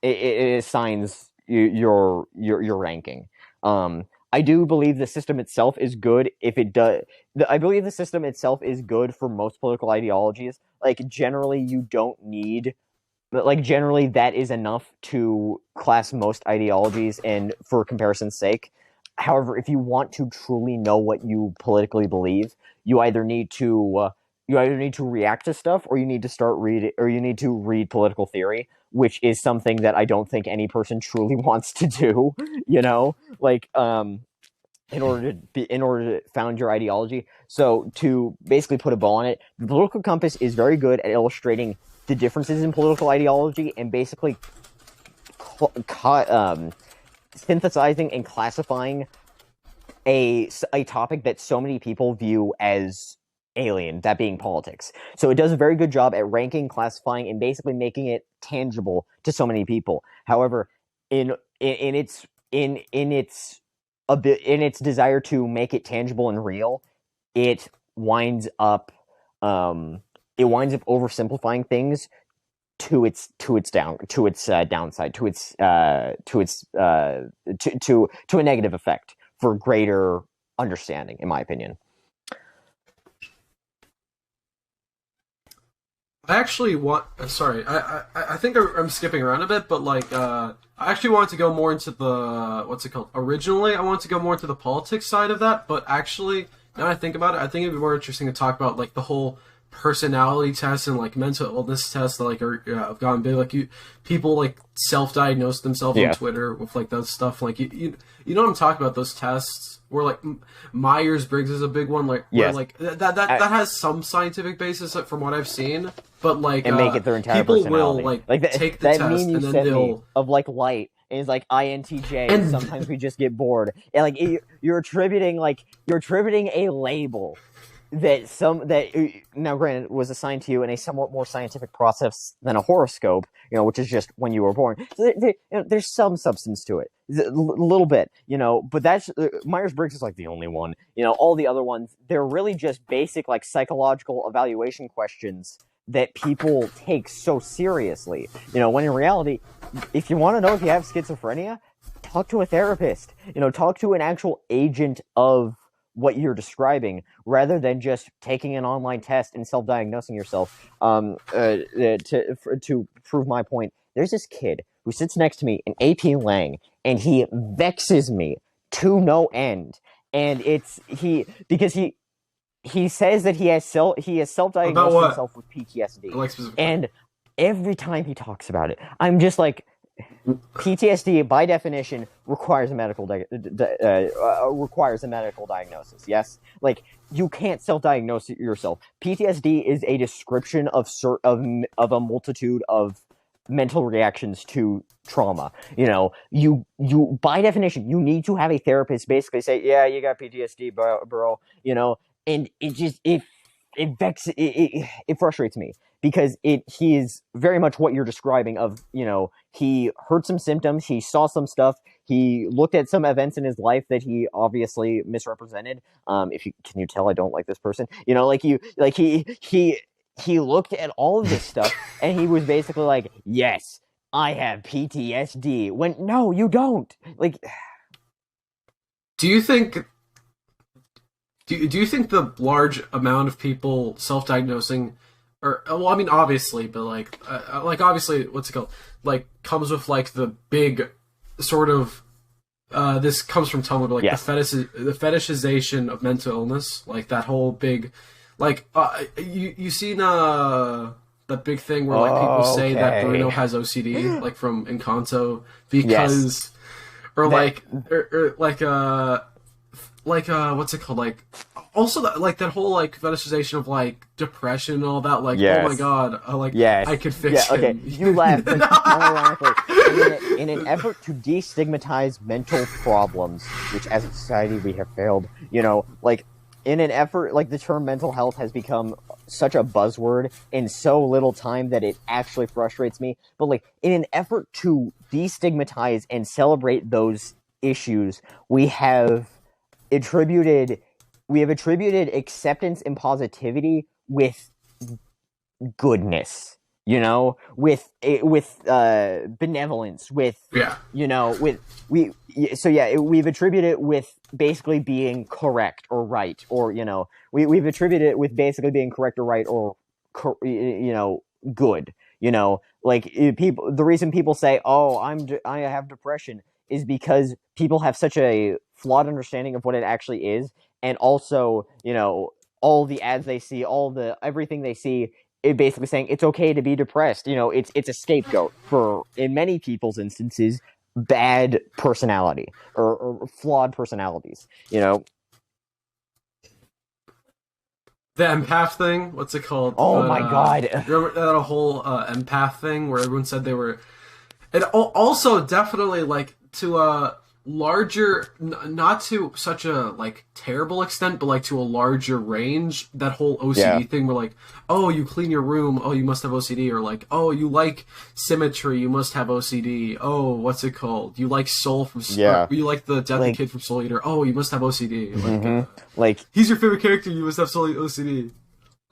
it assigns your ranking. I do believe the system itself is good. I believe the system itself is good for most political ideologies. Like generally, generally that is enough to class most ideologies, and for comparison's sake. However, if you want to truly know what you politically believe, you either need to react to stuff, or you need to read political theory, which is something that I don't think any person truly wants to do. Like in order to found your ideology. So to basically put a bow on it, the political compass is very good at illustrating the differences in political ideology and basically synthesizing and classifying a topic that so many people view as alien, that being politics. So it does a very good job at ranking, classifying, and basically making it tangible to so many people. However, in its desire to make it tangible and real, it winds up oversimplifying things to its downside, to a negative effect for greater understanding, in my opinion. I actually want. Sorry, I think I'm skipping around a bit, but like, I actually wanted to go more into the what's it called? Originally, I wanted to go more into the politics side of that, but actually, now I think about it, I think it'd be more interesting to talk about like the whole personality test and like mental illness tests that like have gone big. Like people like self-diagnose themselves on Twitter with like those stuff. Like you know what I'm talking about? Those tests. Where like Myers-Briggs is a big one, like where like that has some scientific basis from what I've seen, but like and make it their entire people personality. will like that, take the that test meme you and then sent they'll me of like light and it's like INTJ. And sometimes we just get bored, and like you're attributing a label that now granted was assigned to you in a somewhat more scientific process than a horoscope, which is just when you were born. So there's some substance to it, a little bit, but that's Myers-Briggs is like the only one. All the other ones, they're really just basic like psychological evaluation questions that people take so seriously, when in reality, if you want to know if you have schizophrenia, talk to a therapist, talk to an actual agent of what you're describing, rather than just taking an online test and self-diagnosing yourself. To prove my point, there's this kid who sits next to me in AP Lang, and he vexes me to no end. And because he says that he has self-diagnosed himself with PTSD, and every time he talks about it, I'm just like, PTSD, by definition, requires a medical diagnosis. Yes, like you can't self-diagnose yourself. PTSD is a description of a multitude of mental reactions to trauma. You by definition, you need to have a therapist basically say, "Yeah, you got PTSD, bro." And it frustrates me. Because he is very much what you're describing of, he heard some symptoms, he saw some stuff, he looked at some events in his life that he obviously misrepresented. Can you tell I don't like this person? He looked at all of this stuff and he was basically like, yes, I have PTSD. When no, you don't. Like, do you think the large amount of people self-diagnosing, or well, I mean, obviously, but like obviously, what's it called? Like, comes with like the big sort of this comes from Talmud, like the fetishization of mental illness, like that whole big, like you seen that big thing where like people say that Bruno has OCD, like from Encanto, because what's it called? Like, also that whole like fetishization of like depression and all that. Like, oh my god, I could fix him. Okay, you laughed, but ironically, in an effort to destigmatize mental problems, which as a society we have failed. In an effort, like the term mental health has become such a buzzword in so little time that it actually frustrates me. But like, in an effort to destigmatize and celebrate those issues, we have attributed acceptance and positivity with goodness, with benevolence, we've attributed it with basically being correct or right, or we've attributed it with basically being correct or right, or good. People, the reason people say, "Oh, I have depression," is because people have such a flawed understanding of what it actually is, and also, all the ads they see, everything they see, it basically saying it's okay to be depressed. It's a scapegoat for, in many people's instances, bad personality or flawed personalities. The empath thing, what's it called? Oh my god! Remember that whole empath thing where everyone said they were, and also definitely like to a larger, not to such a like terrible extent, but like to a larger range. That whole OCD thing, where like, oh, you clean your room, oh, you must have OCD, or like, oh, you like symmetry, you must have OCD. Oh, what's it called? You like Soul from you like the Death Kid from Soul Eater. Oh, you must have OCD. Like, he's your favorite character. You must have OCD.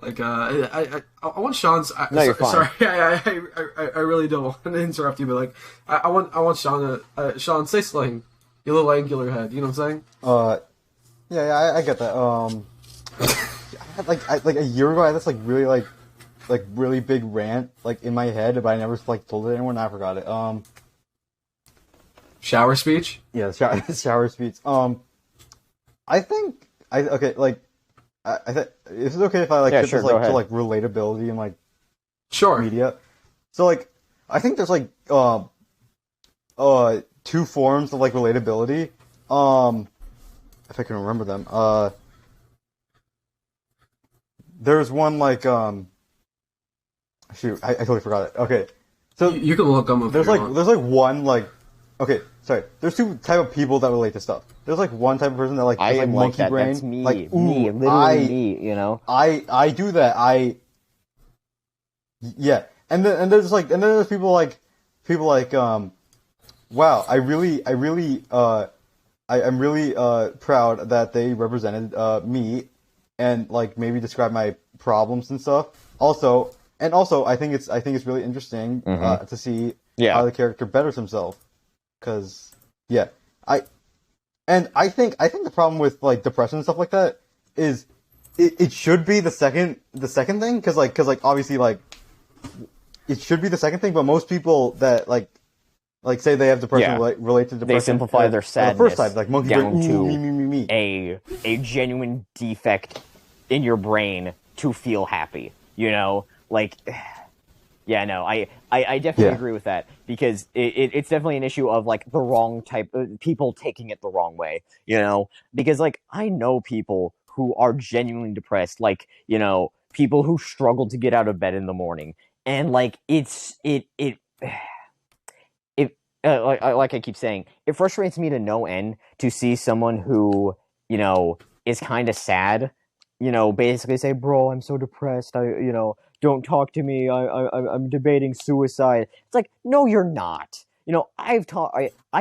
Like, I want Sean's. You're fine. Sorry, I really don't want to interrupt you, but like, I want Sean to Sean, say something. Your little angular head, you know what I'm saying? Yeah, I get that. Like a year ago, I had this like really like like really big rant like in my head, but I never like told it to anyone. I forgot it. Shower speech? Yeah, the shower speech. I think okay, like I think is it okay if I like Yeah, get sure, this go like to ahead. like relatability and like Sure. media? So like I think there's like 2 forms of like relatability. If I can remember them. There's one like shoot, I totally forgot it. Okay. So You can look them up. there's if you like want. there's like one like okay, sorry. There's 2 type of people that relate to stuff. There's like one type of person that like I is like am like monkey that. brain. That's me. Like me, ooh, literally me. You know. I do that. Yeah. And then there's people like wow, I'm really proud that they represented me and like maybe describe my problems and stuff. Also, I think it's really interesting to see Yeah. how the character betters himself. Cause yeah, I think the problem with like depression and stuff like that is it should be the second thing because obviously like it should be the second thing, but most people that like say they have depression Yeah. relate to depression. They simplify their the sadness first type, like monkey down brain, to ooh, me. a genuine defect in your brain to feel happy. You know, like, yeah, no, I definitely Yeah. agree with that because it's definitely an issue of like the wrong type of people taking it the wrong way. You know, because like I know people who are genuinely depressed, like you know, people who struggle to get out of bed in the morning, and like like I keep saying, it frustrates me to no end to see someone who, you know, is kind of sad, you know, basically say, bro, I'm so depressed. You know, don't talk to me. I'm debating suicide. It's like, no, you're not. You know, I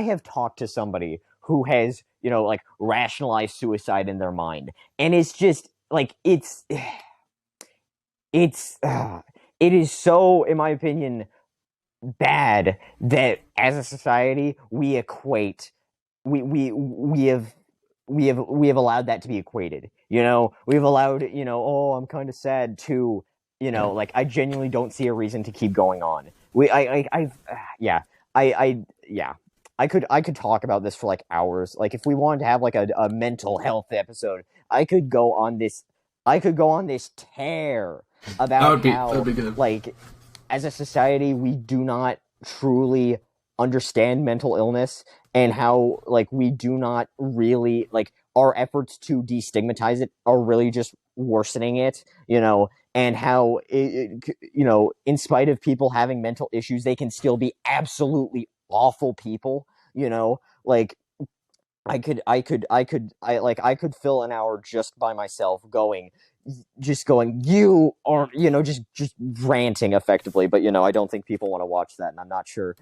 have talked to somebody who has, you know, like rationalized suicide in their mind. And it's just like, it's, it is so, in my opinion, bad that as a society we equate we have allowed that to be equated. You know, we've allowed, you know, oh, I'm kind of sad to, you know, like I genuinely don't see a reason to keep going on. Yeah, yeah. I could talk about this for like hours. Like if we wanted to have like a mental health episode, I could go on this tear about That how would be good. like as a society we do not truly understand mental illness and how like we do not really like our efforts to destigmatize it are really just worsening it, you know, and how you know, in spite of people having mental issues, they can still be absolutely awful people, you know, like I could fill an hour just by myself going, you are, you know, just ranting effectively. But you know, I don't think people want to watch that, and I'm not sure.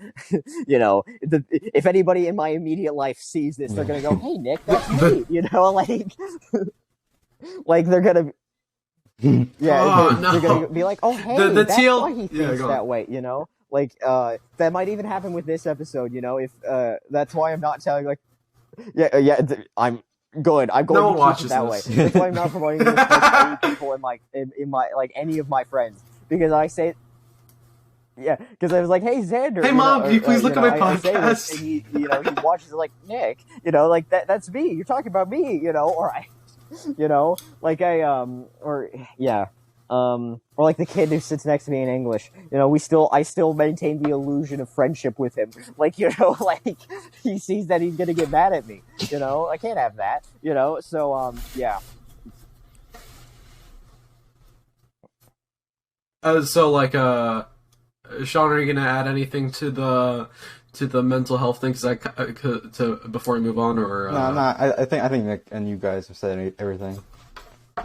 You know, if anybody in my immediate life sees this, they're gonna go, "Hey, Nick, that's me." You know, like they're gonna. Yeah, Oh, they're no. gonna be like, "Oh, hey, The that's TL why he thinks go on. that way." You know, like that might even happen with this episode. You know, if that's why I'm not telling like. Yeah, I'm good. I'm going No one to keep watches it that this. way. That's why I'm not promoting this to any people in my like any of my friends, because I say, yeah, because I was like, hey Xander, Hey, you Mom, know, can you please look at my I say this, podcast? and he, you know, he watches it like Nick, you know, like that's me. You're talking about me, you know, or you know, like or yeah. Or like the kid who sits next to me in English, you know, I still maintain the illusion of friendship with him. Like, you know, like he sees that he's gonna get mad at me. You know, I can't have that. You know, so yeah. So like Sean, are you gonna add anything to the mental health thing? To before we move on, or No, I'm not. I think Nick and you guys have said everything.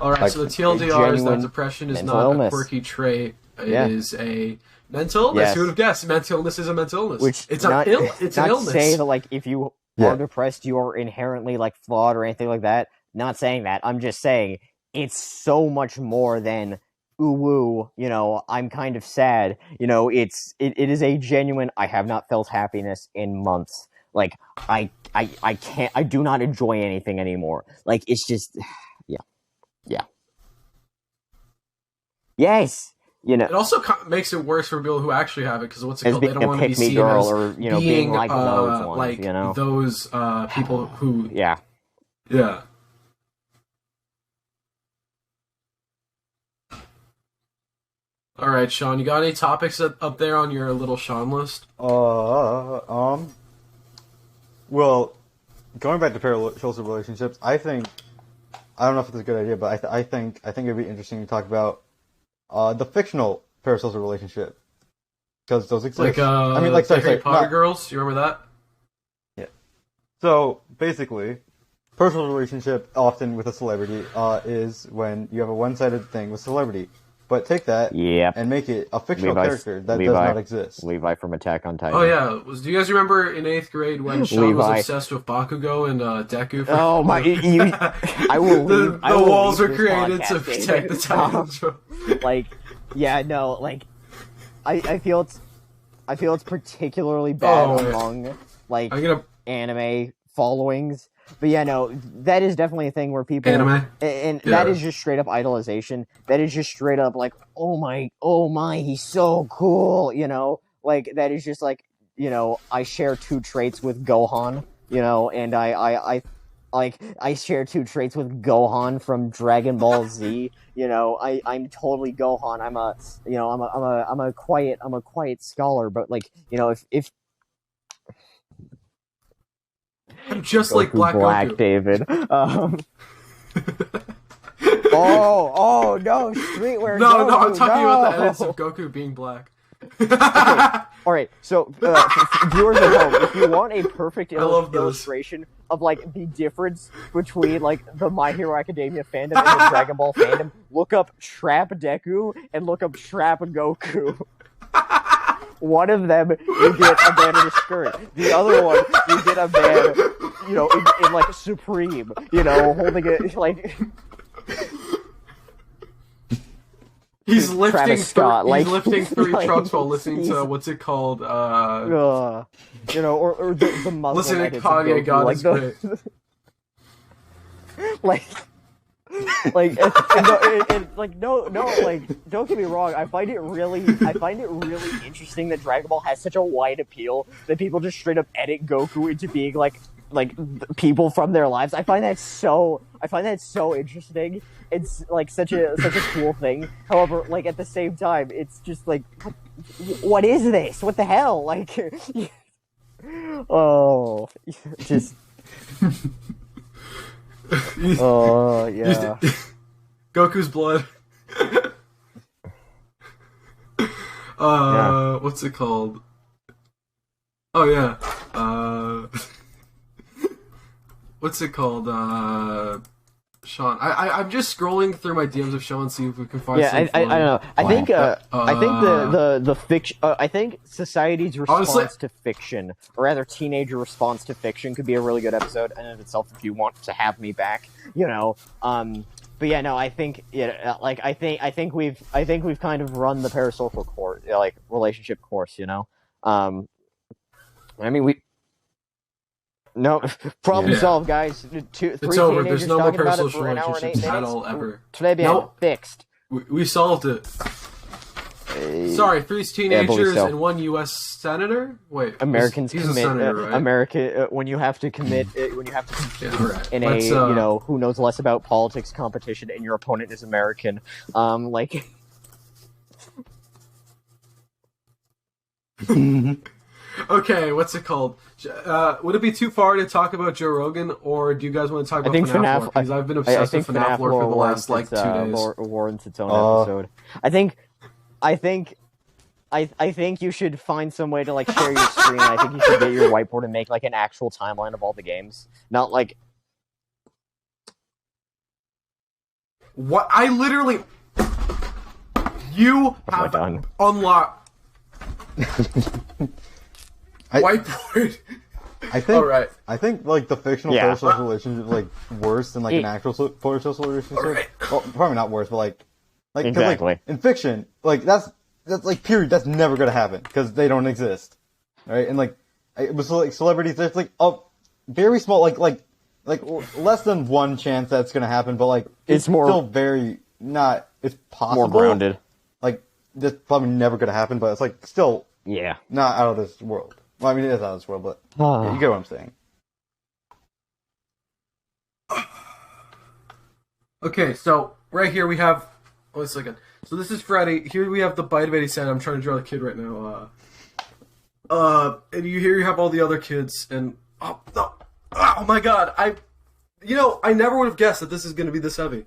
all right. Like, So the TLDR is that genuine depression is mental not illness. a quirky trait. It Yeah. is a mental illness. Yes. Who would have guessed? Mental illness is a mental illness. Which it's not, an it's not an illness. to say that like if you Yeah. are depressed you are inherently like flawed or anything like that. Not saying that. I'm just saying it's so much more than ooh woo, you know, I'm kind of sad. You know, it is a genuine I have not felt happiness in months. Like I can't, I do not enjoy anything anymore. Like it's just yeah. Yes. you know, It also makes it worse for people who actually have it, because what's it as called? They being don't a want to be pick-me seen girl as or, you know, being like those ones, like you know? those people who, Yeah. yeah. All right, Sean, you got any topics up there on your little Sean list? Well, going back to parasocial relationships, I don't know if it's a good idea, but I think it'd be interesting to talk about the fictional parasocial relationship, because those exist. Like, I mean, the Harry Potter girls. You remember that? Yeah. So basically, parasocial relationship often with a celebrity is when you have a one-sided thing with celebrity. But take that and make it a fictional character that does not exist. Levi from Attack on Titan. Oh yeah, do you guys remember in 8th grade when Sean was obsessed with Bakugo and Deku? Oh my! I will. The walls were created to protect the Titans. Like, yeah, no, like, I feel it's particularly bad among like anime followings. But yeah, no, that is definitely a thing where people and that is just straight up idolization. That is just straight up like, oh my, he's so cool, you know? Like, that is just like, you know, I share 2 traits with Gohan, you know, and I share 2 traits with Gohan from Dragon Ball Z, you know. I'm totally Gohan. I'm a quiet scholar, but like, you know, if I'm just Goku like Black Goku. David. Oh no, streetwear. No, Goku, I'm talking about the edits of Goku being black. Okay, all right. So, viewers at home, if you want a perfect illustration of like the difference between like the My Hero Academia fandom and the Dragon Ball fandom, look up Trap Deku and look up Trap Goku. One of them, you get a man in a skirt. The other one, you get a man, you know, in like Supreme, you know, holding it like. He's lifting Scott, he's lifting 3 trucks while listening to what's it called? You know, or the Muslim. Listening to Kanye, God is great. Like, don't get me wrong. I find it really interesting that Dragon Ball has such a wide appeal that people just straight up edit Goku into being like people from their lives. I find that so interesting. It's like such a cool thing. However, like at the same time, it's just like, what is this? What the hell? Like, oh, just. Oh yeah. Goku's blood. What's it called? Oh yeah. What's it called? Sean. I'm just scrolling through my DMs of Sean, see if we can find. Yeah, I don't know. I think the fiction. I think society's response to fiction, or rather, teenager response to fiction, could be a really good episode in and of itself if you want to have me back. You know. But yeah, no. I think I think we've kind of run the parasocial course, like relationship course. You know. I mean we. No, problem solved, guys. It's over. There's no more parasocial relationships at all, ever. Fixed. We solved it. Sorry, 3 teenagers and 1 U.S. senator. Wait, Americans he's commit. A senator, right? America, when you have to commit, when you have to compete in Let's, you know, who knows less about politics competition, and your opponent is American. Like. Okay, what's it called? Would it be too far to talk about Joe Rogan, or do you guys want to talk about FNAF lore? Because I've been obsessed with FNAF lore for the last like 2 days. Warrants its own episode. I think you should find some way to like share your screen. I think you should get your whiteboard and make like an actual timeline of all the games, not like. What? I literally. You have unlocked. Whiteboard. I think. All right. I think like the fictional parasocial relationship is like worse than like an actual parasocial relationship. Right. Well, probably not worse, but like exactly. Like, in fiction, like that's like period. That's never gonna happen because they don't exist, right? And like with like celebrities, there's like a very small like less than 1 chance that's gonna happen, but like it's more still very not. It's possible. More grounded. Like that's probably never gonna happen, but it's like still Yeah. not out of this world. Well, I mean, it is out of this world, but you get what I'm saying. Okay, so right here we have. Wait a second. So this is Freddy. Here we have the bite of 87. I'm trying to draw the kid right now. And you have all the other kids, and oh no, oh my god, I never would have guessed that this is going to be this heavy.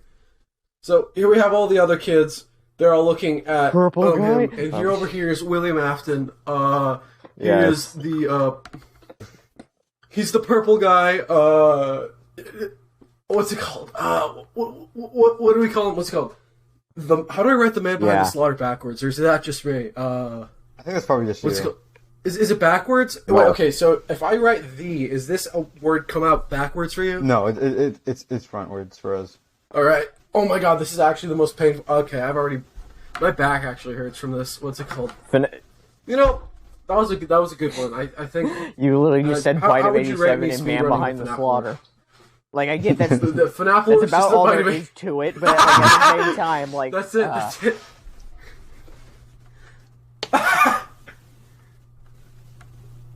So here we have all the other kids. They're all looking at Purple guy? him, and here over here is William Afton. Yes. He's the purple guy. What's it called? What do we call him? What's it called? How do I write the man behind the slaughter backwards, or is that just me? I think that's probably just what's it you. called? Is it backwards? Well, wait, okay, so if I write is this a word come out backwards for you? No, it's frontwards for us. All right. Oh my god, this is actually the most painful. Okay, my back actually hurts from this. What's it called? That was a good one. I think You literally just said bite how of would you rate 87 me and speed man running behind with the FNAF slaughter. Like, I get that's, the FNAF that's lore is about just the all bite there of is to it, but like, at the same time, like... That's it. That's it.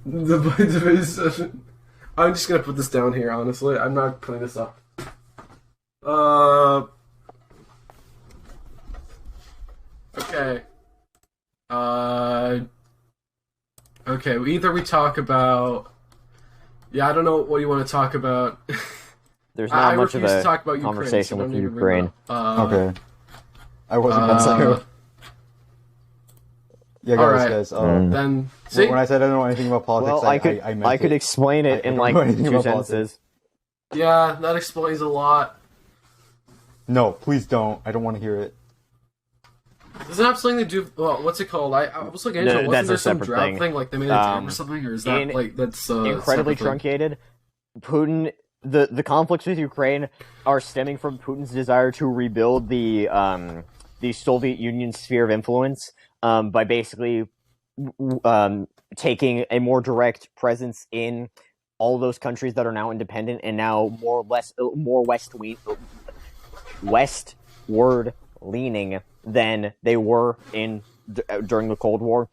The bite of 87. I'm just gonna put this down here. Honestly, I'm not putting this up. Okay. Okay. Either we talk about. Yeah, I don't know what you want to talk about. There's not much of refuse to a talk about conversation Ukraine, so with don't even bring Ukraine. it up. Okay. I wasn't gonna say. Yeah, guys. Then see, when I said I don't know anything about politics, Well, I meant I could it. explain it in don't like know anything 2 about sentences. yeah, that explains a lot. No, please don't. I don't want to hear it. Does it have something to do? Well, what's it called? I was looking into it. Wasn't that's there a some separate drought thing. Like they made a dam or something, or is that that's Incredibly separate thing? truncated. Putin, the conflicts with Ukraine are stemming from Putin's desire to rebuild the Soviet Union sphere of influence by basically taking a more direct presence in all those countries that are now independent and now more westward leaning than they were during the Cold War.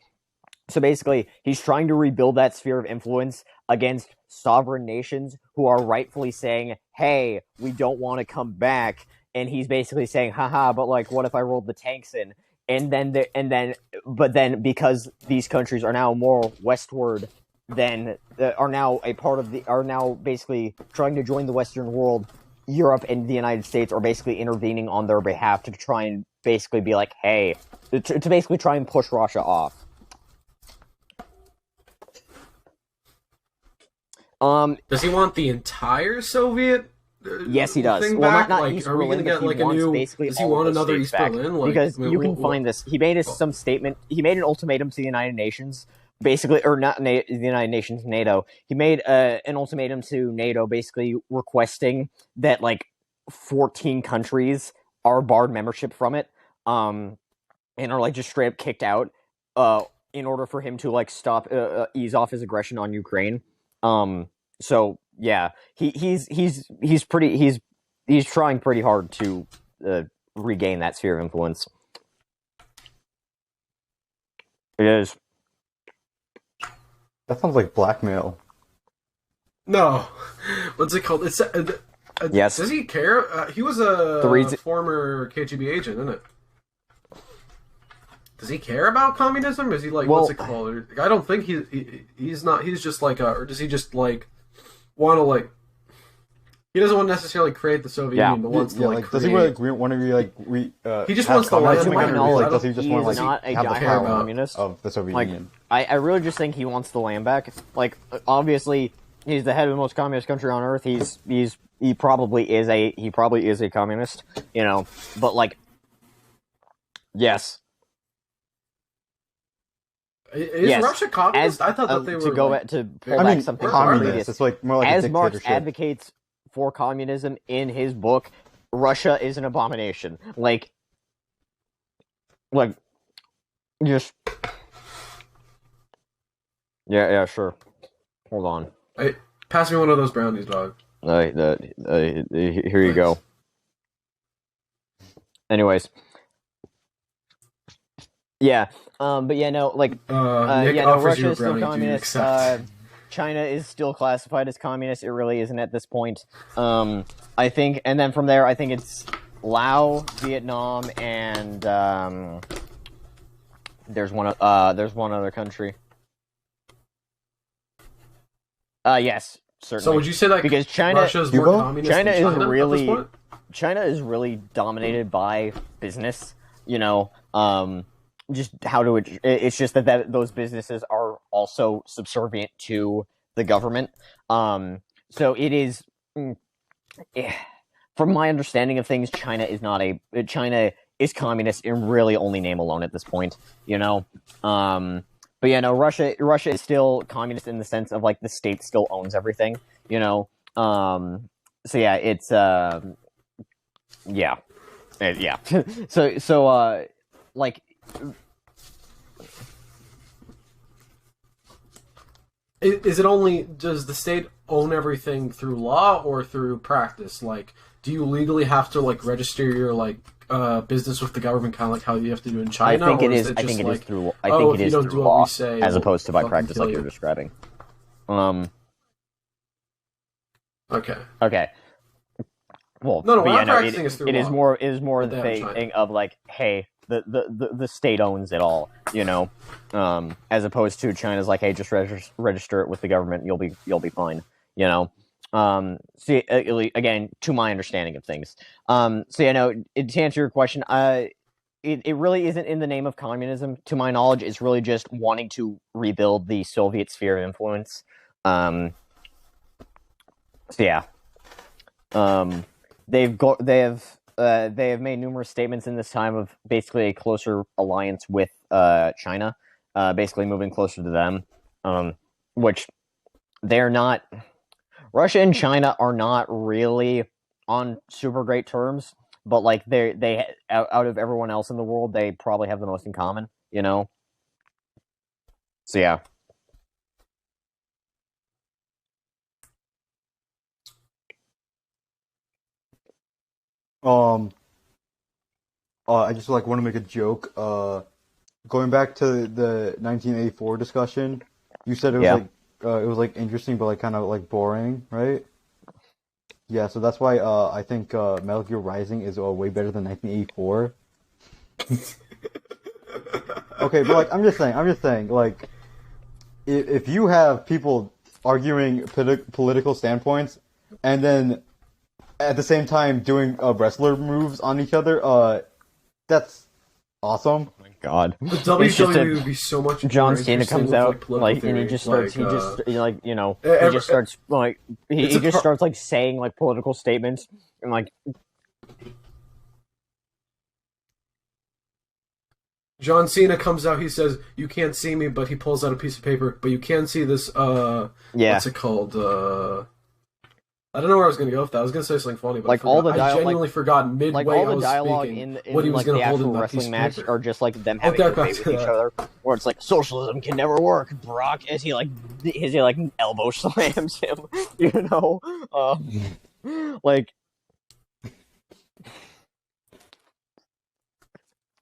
So basically, he's trying to rebuild that sphere of influence against sovereign nations who are rightfully saying, "Hey, we don't want to come back." And he's basically saying, "Haha, but like, what if I rolled the tanks in?" But then because these countries are now more westward than are now basically trying to join the Western world, Europe and the United States are basically intervening on their behalf to try and basically be like, "Hey," to basically try and push Russia off. Does he want the entire Soviet? Yes, he does. Thing Well, back? not like, East are we Berlin, gonna get but like he a wants new? basically Does he all want of those another states East back. Berlin? Like, Because I mean, you can find this. He made some statement. He made an ultimatum to the United Nations, basically, or not the United Nations, NATO. He made an ultimatum to NATO, basically requesting that like 14 countries are barred membership from it, and are like just straight up kicked out, in order for him to like stop, ease off his aggression on Ukraine. So yeah, he's trying pretty hard to regain that sphere of influence. It is. That sounds like blackmail. no, what's it called? It's Yes. Does he care? He was a former KGB agent, isn't it? Does he care about communism? Is he like what's it called? I don't think he's not. He's just like or does he just like want to like? He doesn't want to necessarily create the Soviet Union, but wants to like create. Does he want to be like he just wants the land. To my knowledge, does he just want to he's not a have the diehard power communist of the Soviet like, Union? I really just think he wants the land back. Like, obviously, he's the head of the most communist country on earth. He probably is a communist, you know. But like, yes. Is Russia communist? I thought that they were to go like, back to pull back something communist. It's like more like as a Marx dictatorship. advocates for communism in his book, Russia is an abomination. Like just yeah, sure. Hold on. Hey, pass me one of those brownies, dog. Here you go. Anyways, Yeah. But yeah, no, like, Nick yeah, no, offers you Russia a is still brownie. Do you communist. accept? China is still classified as communist. It really isn't at this point. I think, and then from there, I think it's Laos, Vietnam, and there's one other country. Yes, certainly. So would you say that because China, Russia's more Cuba? communist China than is China really, at this point? China is really dominated by business. You know, just how to. It's just that those businesses are also subservient to the government. So it is. From my understanding of things, China is communist in really only name alone at this point. You know. But yeah, no, Russia is still communist in the sense of like the state still owns everything, you know. So yeah, it's yeah. Yeah. so like Is it only, does the state own everything through law or through practice? Like, do you legally have to like register your like business with the government, kind of like how you have to do in China? I think or it is. it I just think it like, is through. I oh, think if it you is don't do through what we law, say, as we'll opposed to by fucking practice, kill like you. you're describing. Okay. Okay. Well, No, but we're yeah, not no, practicing this through law. it is more But the they have in China. thing of like, hey, the state owns it all, you know, as opposed to China's like, hey, just register it with the government, you'll be fine, you know. See, again, to my understanding of things. So yeah, no, to answer your question, it really isn't in the name of communism. To my knowledge, it's really just wanting to rebuild the Soviet sphere of influence. So yeah. They have made numerous statements in this time of basically a closer alliance with China, basically moving closer to them, which they're not. Russia and China are not really on super great terms, but like they out of everyone else in the world, they probably have the most in common, you know. So yeah. I just like want to make a joke. Going back to the 1984 discussion, you said it was like interesting but like kind of like boring, right? Yeah, so that's why I think Metal Gear Rising is way better than 1984. Okay, but like I'm just saying, like if you have people arguing political standpoints and then at the same time doing wrestler moves on each other, that's awesome. Oh my God, The WWE would be so much more John Cena interesting comes with, out like, and he political just starts theory. he just like you know he Ever- just starts like he It's a just pro- starts like saying like political statements and like John Cena comes out, he says, "You can't see me," but he pulls out a piece of paper. But you can see this. yeah, What's it called? I don't know where I was going to go with that. I was going to say something funny, but like I forgot. all the I genuinely forgot midway. like all I the was dialogue speaking in what he was like going the to hold in actual that piece wrestling of match paper. are just like them I'll having a get back debate to with each that. other, where it's like socialism can never work. Brock as he like elbow slams him, you know, like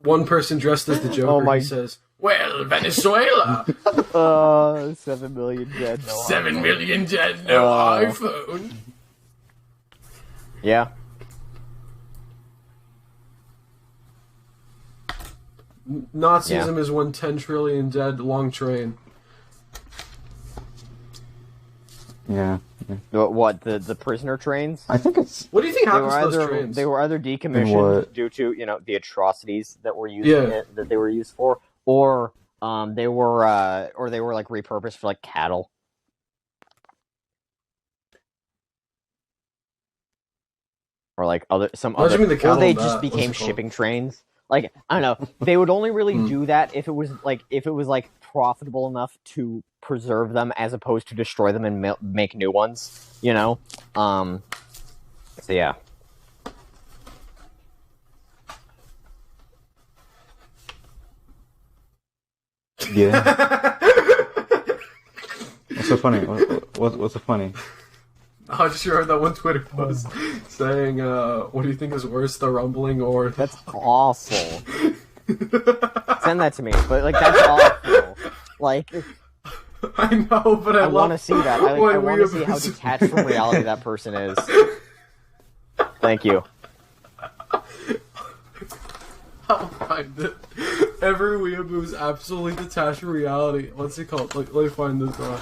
One person dressed as the Joker. He says, "Well, Venezuela, 7 million dead, no 7 iPhone. million dead, no iPhone." Yeah. Nazism is when 10 trillion dead. Long train. Yeah. What the prisoner trains? I think it's What do you think happens to those trains? They were either decommissioned due to the atrocities that were used that they were used for, or they were like repurposed for like cattle. Or like other or they just became shipping trains. Like I don't know, they would only really do that if it was like profitable enough to preserve them as opposed to destroy them and make new ones. You know, so yeah. Yeah. What's so funny? What's so funny? I just heard that one Twitter post saying, "What do you think is worse, the rumbling or?" That's awful. Send that to me. But like that's awful. Like I know, but I want to see that. I want to see how weeaboos. detached from reality that person is. Thank you. I'll find it. Every weeaboo is absolutely detached from reality. What's it called? Like, let me find this one.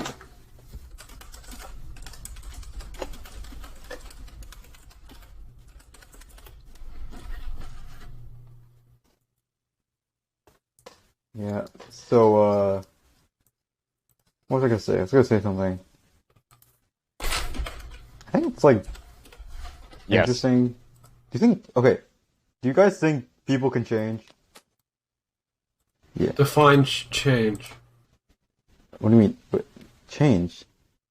Yeah. So, what was I gonna say? I was gonna say something. I think it's like interesting. Do you think? Okay. Do you guys think people can change? Yeah. Define change. What do you mean? Change?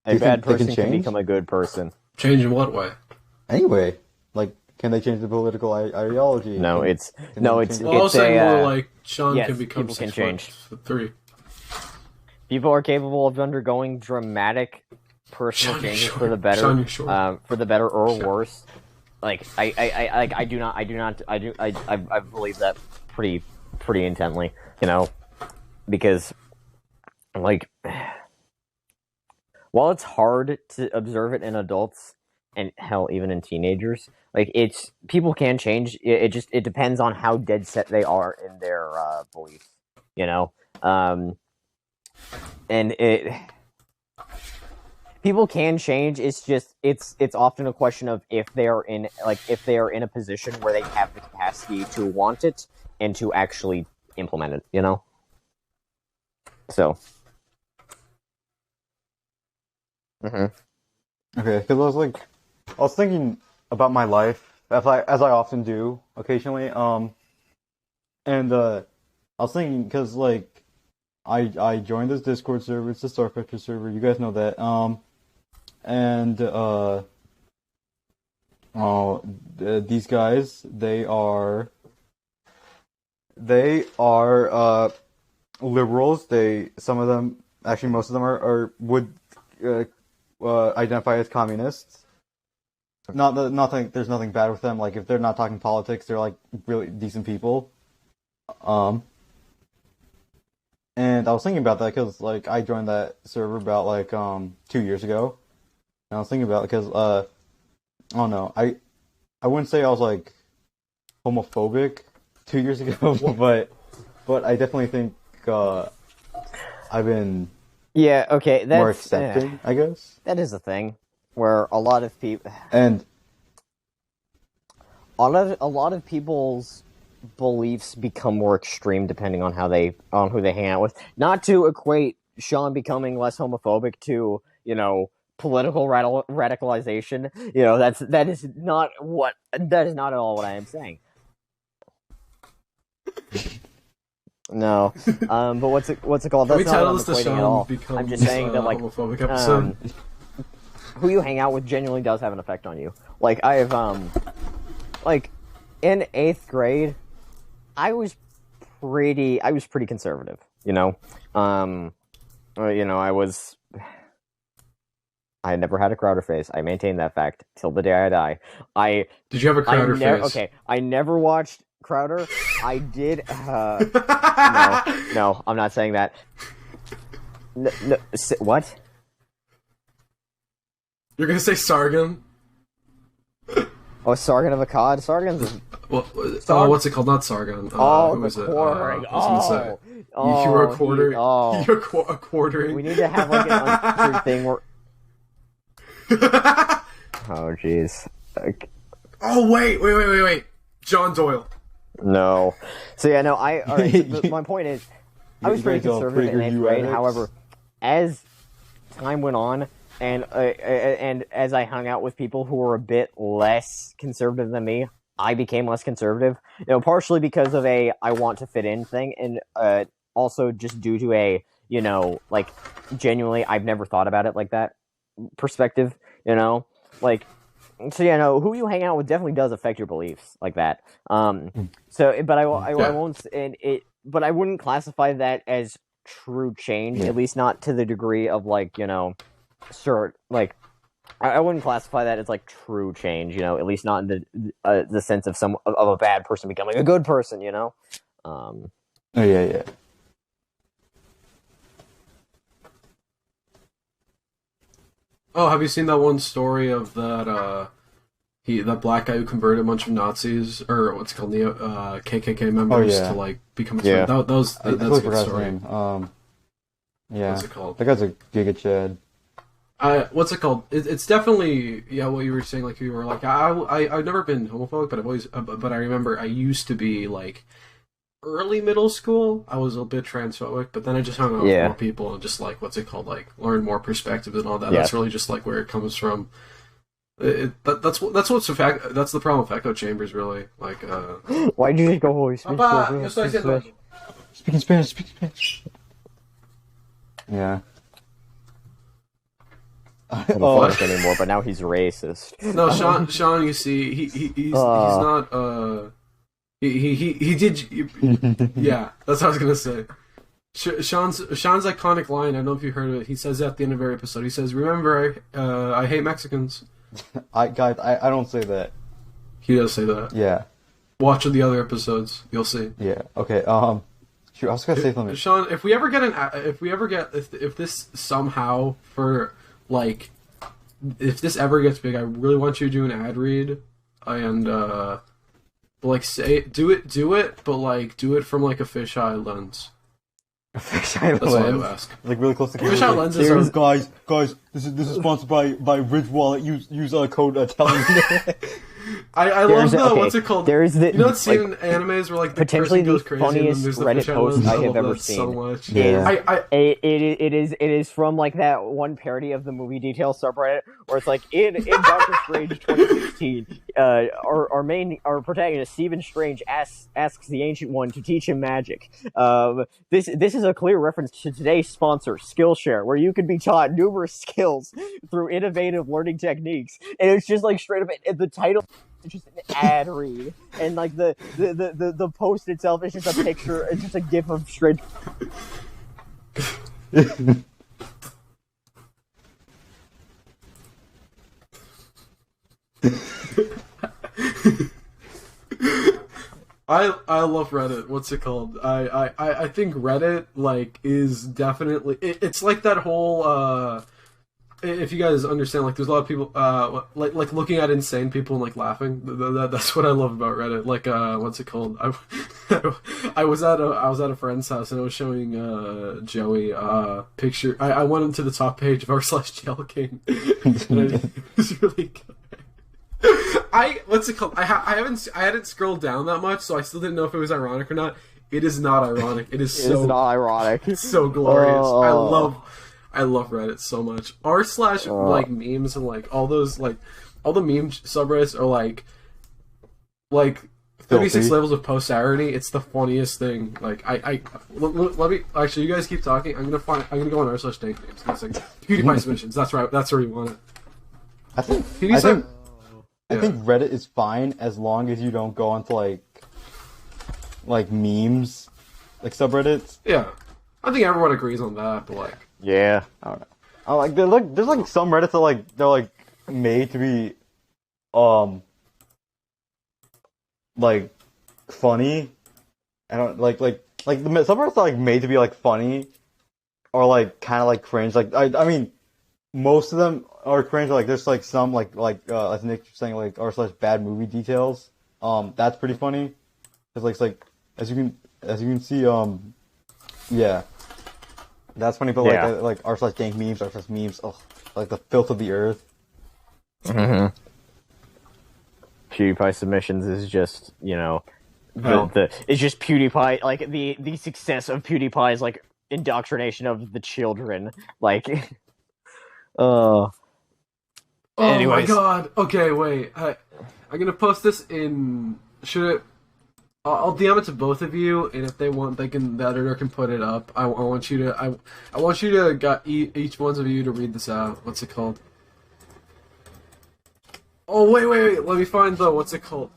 A bad person can become a good person. Change in what way? Anyway, like, can they change the political ideology? No, it's Well, I was saying more like Shaun can become people can 6'3". People are capable of undergoing dramatic personal Shaun, changes you're for the better, Shaun, you're short. for the better or worse. Like I believe that pretty intently, you know, because like while it's hard to observe it in adults and hell even in teenagers, like people can change. It depends on how dead set they are in their beliefs, you know, and people can change. It's just it's often a question of if they are in a position where they have the capacity to want it and to actually implement it, you know. So. Mm-hmm. Okay, because I was thinking about my life as I often do occasionally. And I was thinking because like I joined this Discord server. It's a Starfetcher server. You guys know that. And these guys they are liberals. Some of them, actually most of them would identify as communists. There's nothing bad with them. Like if they're not talking politics, they're like really decent people. And I was thinking about that because like I joined that server about like 2 years ago. And I was thinking about it because I don't know, I wouldn't say I was like homophobic 2 years ago, but I definitely think I've been okay, that's more accepting, I guess. That is a thing where a lot of people and a lot of people's beliefs become more extreme depending on who they hang out with. Not to equate Shaun becoming less homophobic to, you know, political radicalization. You know, that is not at all what I am saying. No, but what's it called? That's not what I'm equating at all. I'm just saying that like homophobic episode. Who you hang out with genuinely does have an effect on you. Like I have like in 8th grade, I was pretty conservative, you know. You know, I never had a Crowder face. I maintain that fact till the day I die. Did you have a Crowder face? Okay, I never watched Crowder. I did. No, I'm not saying that. No, what? You're gonna say Sargon? Oh, Sargon of Akkad? Sargon's... what's it called? Not Sargon. Who was it? Quartering. You were a quarter. You're a quartering. We need to have like an untrue thing where... Oh, jeez. Oh, wait. John Doyle. No. So, yeah, no, alright, so my point is, I was pretty conservative in 8th grade. However, as time went on, and as I hung out with people who were a bit less conservative than me, I became less conservative. You know, partially because of I want to fit in thing, and also just due to you know, like, genuinely, I've never thought about it like that perspective, you know? Like, so yeah, no, who you hang out with definitely does affect your beliefs like that. So, but I won't, but I wouldn't classify that as true change, at least not to the degree of like, you know, like, I wouldn't classify that as like true change, you know, at least not in the sense of a bad person becoming a good person, you know. Um, Oh yeah, yeah. Oh, have you seen that one story of that black guy who converted a bunch of Nazis or what's it called KKK members yeah. to like become a Yeah. that was I that's totally a good forgot his story. name. Yeah. What's it called? That guy's a Giga Chad. What's it called? It's definitely what you were saying. Like you were like I've never been homophobic, but I've always but I remember I used to be like early middle school. I was a bit transphobic, but then I just hung out with more people and just like what's it called? Like learn more perspectives and all that. Yeah. That's really just like where it comes from. That's what's the fact. That's the problem with echo chambers, really. Like, why'd you just go holy speech? Speaking Spanish. Yeah. I don't like anymore, but now he's racist. No, Sean, you see, he's not. He did. Yeah, that's what I was gonna say. Sean's iconic line. I don't know if you heard of it. He says at the end of every episode. He says, "Remember, I hate Mexicans." I don't say that. He does say that. Yeah. Watch the other episodes. You'll see. Yeah. Okay. Shoot, I was gonna say something. Sean, if this somehow for like, if this ever gets big, I really want you to do an ad read, and like do it, but like do it from like a fisheye lens. A fisheye That's all I lens. ask. Like really close to camera. Fisheye lenses are guys. This is sponsored by Ridge Wallet. Use code telling me. I love the what's it called? There is the what's seen in animes where like the potentially person goes the crazy funniest and there's the Reddit fisheye post lens. I love have ever that seen. so much. Yeah. It is from like that one parody of the movie Details subreddit where it's like in Doctor Strange 2016, our protagonist Stephen Strange asks the Ancient One to teach him magic. This is a clear reference to today's sponsor, Skillshare, where you can be taught numerous skills through innovative learning techniques, and it's just like straight up the title. It's just an ad read, and like the post itself is just a picture. It's just a gif of straight. I love Reddit. What's it called? I think Reddit like is definitely it's like that whole if you guys understand, like there's a lot of people like looking at insane people and like laughing. That's what I love about Reddit. Like what's it called? I was at a friend's house and I was showing Joey picture. I went into the top page of r/Jail King. And it was really good. What's it called? I hadn't scrolled down that much, so I still didn't know if it was ironic or not. It is not ironic. It's not ironic. It's so glorious. I love Reddit so much. r/like memes and like all those like all the meme subreddits are like 36 Filthy. levels of posterity. It's the funniest thing. Like let me actually. You guys keep talking. I'm gonna go on r/dank names. It's like PewDiePie submissions. That's right. That's where you want it. I think Reddit is fine as long as you don't go onto like memes, like subreddits. Yeah, I think everyone agrees on that. But like, Yeah. I don't know. There's like some Reddits that they're like made to be like funny. I don't like the subreddits are like made to be like funny or like kind of like cringe. Like I mean, most of them are cringe. Like there's like some like as Nick was saying like r/bad movie details. That's pretty funny. It's like as you can see yeah. That's funny, but like r/dank memes, r/memes, like the filth of the earth. Mm-hmm. PewDiePie submissions is just it's just PewDiePie, like the success of PewDiePie's like indoctrination of the children, like. Oh Anyways. my god. Okay, wait. I'm gonna post this in. Should it? I'll DM it to both of you, and if they want, the editor can put it up. I want you to. I want you to get each one of you to read this out. What's it called? Oh wait. Let me find the what's it called?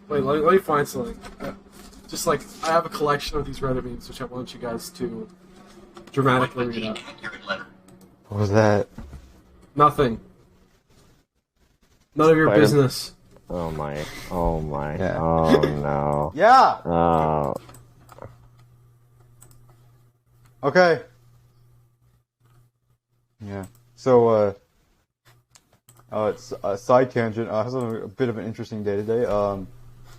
Wait. Let me find something. Just like I have a collection of these Reddit memes, which I want you guys to dramatically read out. What was that? Nothing. None of your business. Oh my. Oh my. Yeah. Oh no. Yeah. Oh. Okay. Yeah. So, it's a side tangent. Has a bit of an interesting day today. Going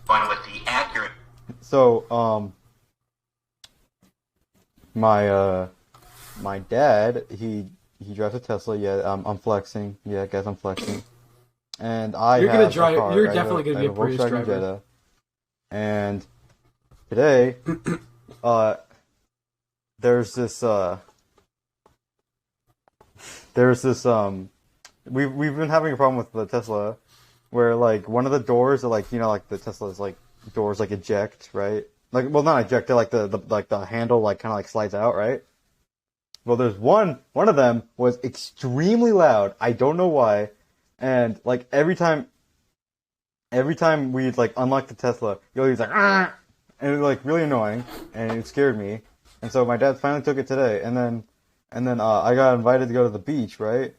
with the accurate. So, my dad, he drives a Tesla. Yeah, I'm flexing. Yeah, guys, I'm flexing. And You're gonna have a drive. car. You're I definitely have gonna be a Prius Volkswagen driver. Jetta. And today, there's this we've been having a problem with the Tesla where like one of the doors are like, you know, like the Tesla's like doors like eject, right? Like, well, not eject, they're like the handle like kind of like slides out, right? Well, there's one of them was extremely loud. I don't know why. And like every time we'd like unlock the Tesla, he always like, "Argh!" And it was like really annoying, and it scared me. And so my dad finally took it today, and then I got invited to go to the beach, right?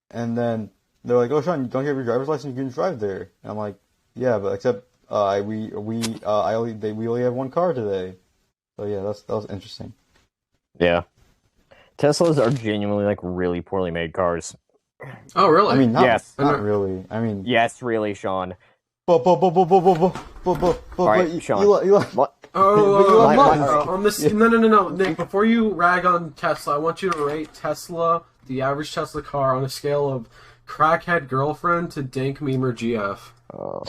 And then they're like, "Oh, Shaun, you don't have your driver's license, you can drive there." And I'm like, "Yeah, but except we only have one car today." So yeah, that was interesting. Yeah. Teslas are genuinely like really poorly made cars. Oh, really? I mean, not, Yes. not really. I mean, Yes, really, Sean. but Alright, Sean. What? Oh, But you Nick, on this, no, Nick. Before you rag on Tesla, I want you to rate Tesla, the average Tesla car, on a scale of crackhead girlfriend to dank memer GF. Oh.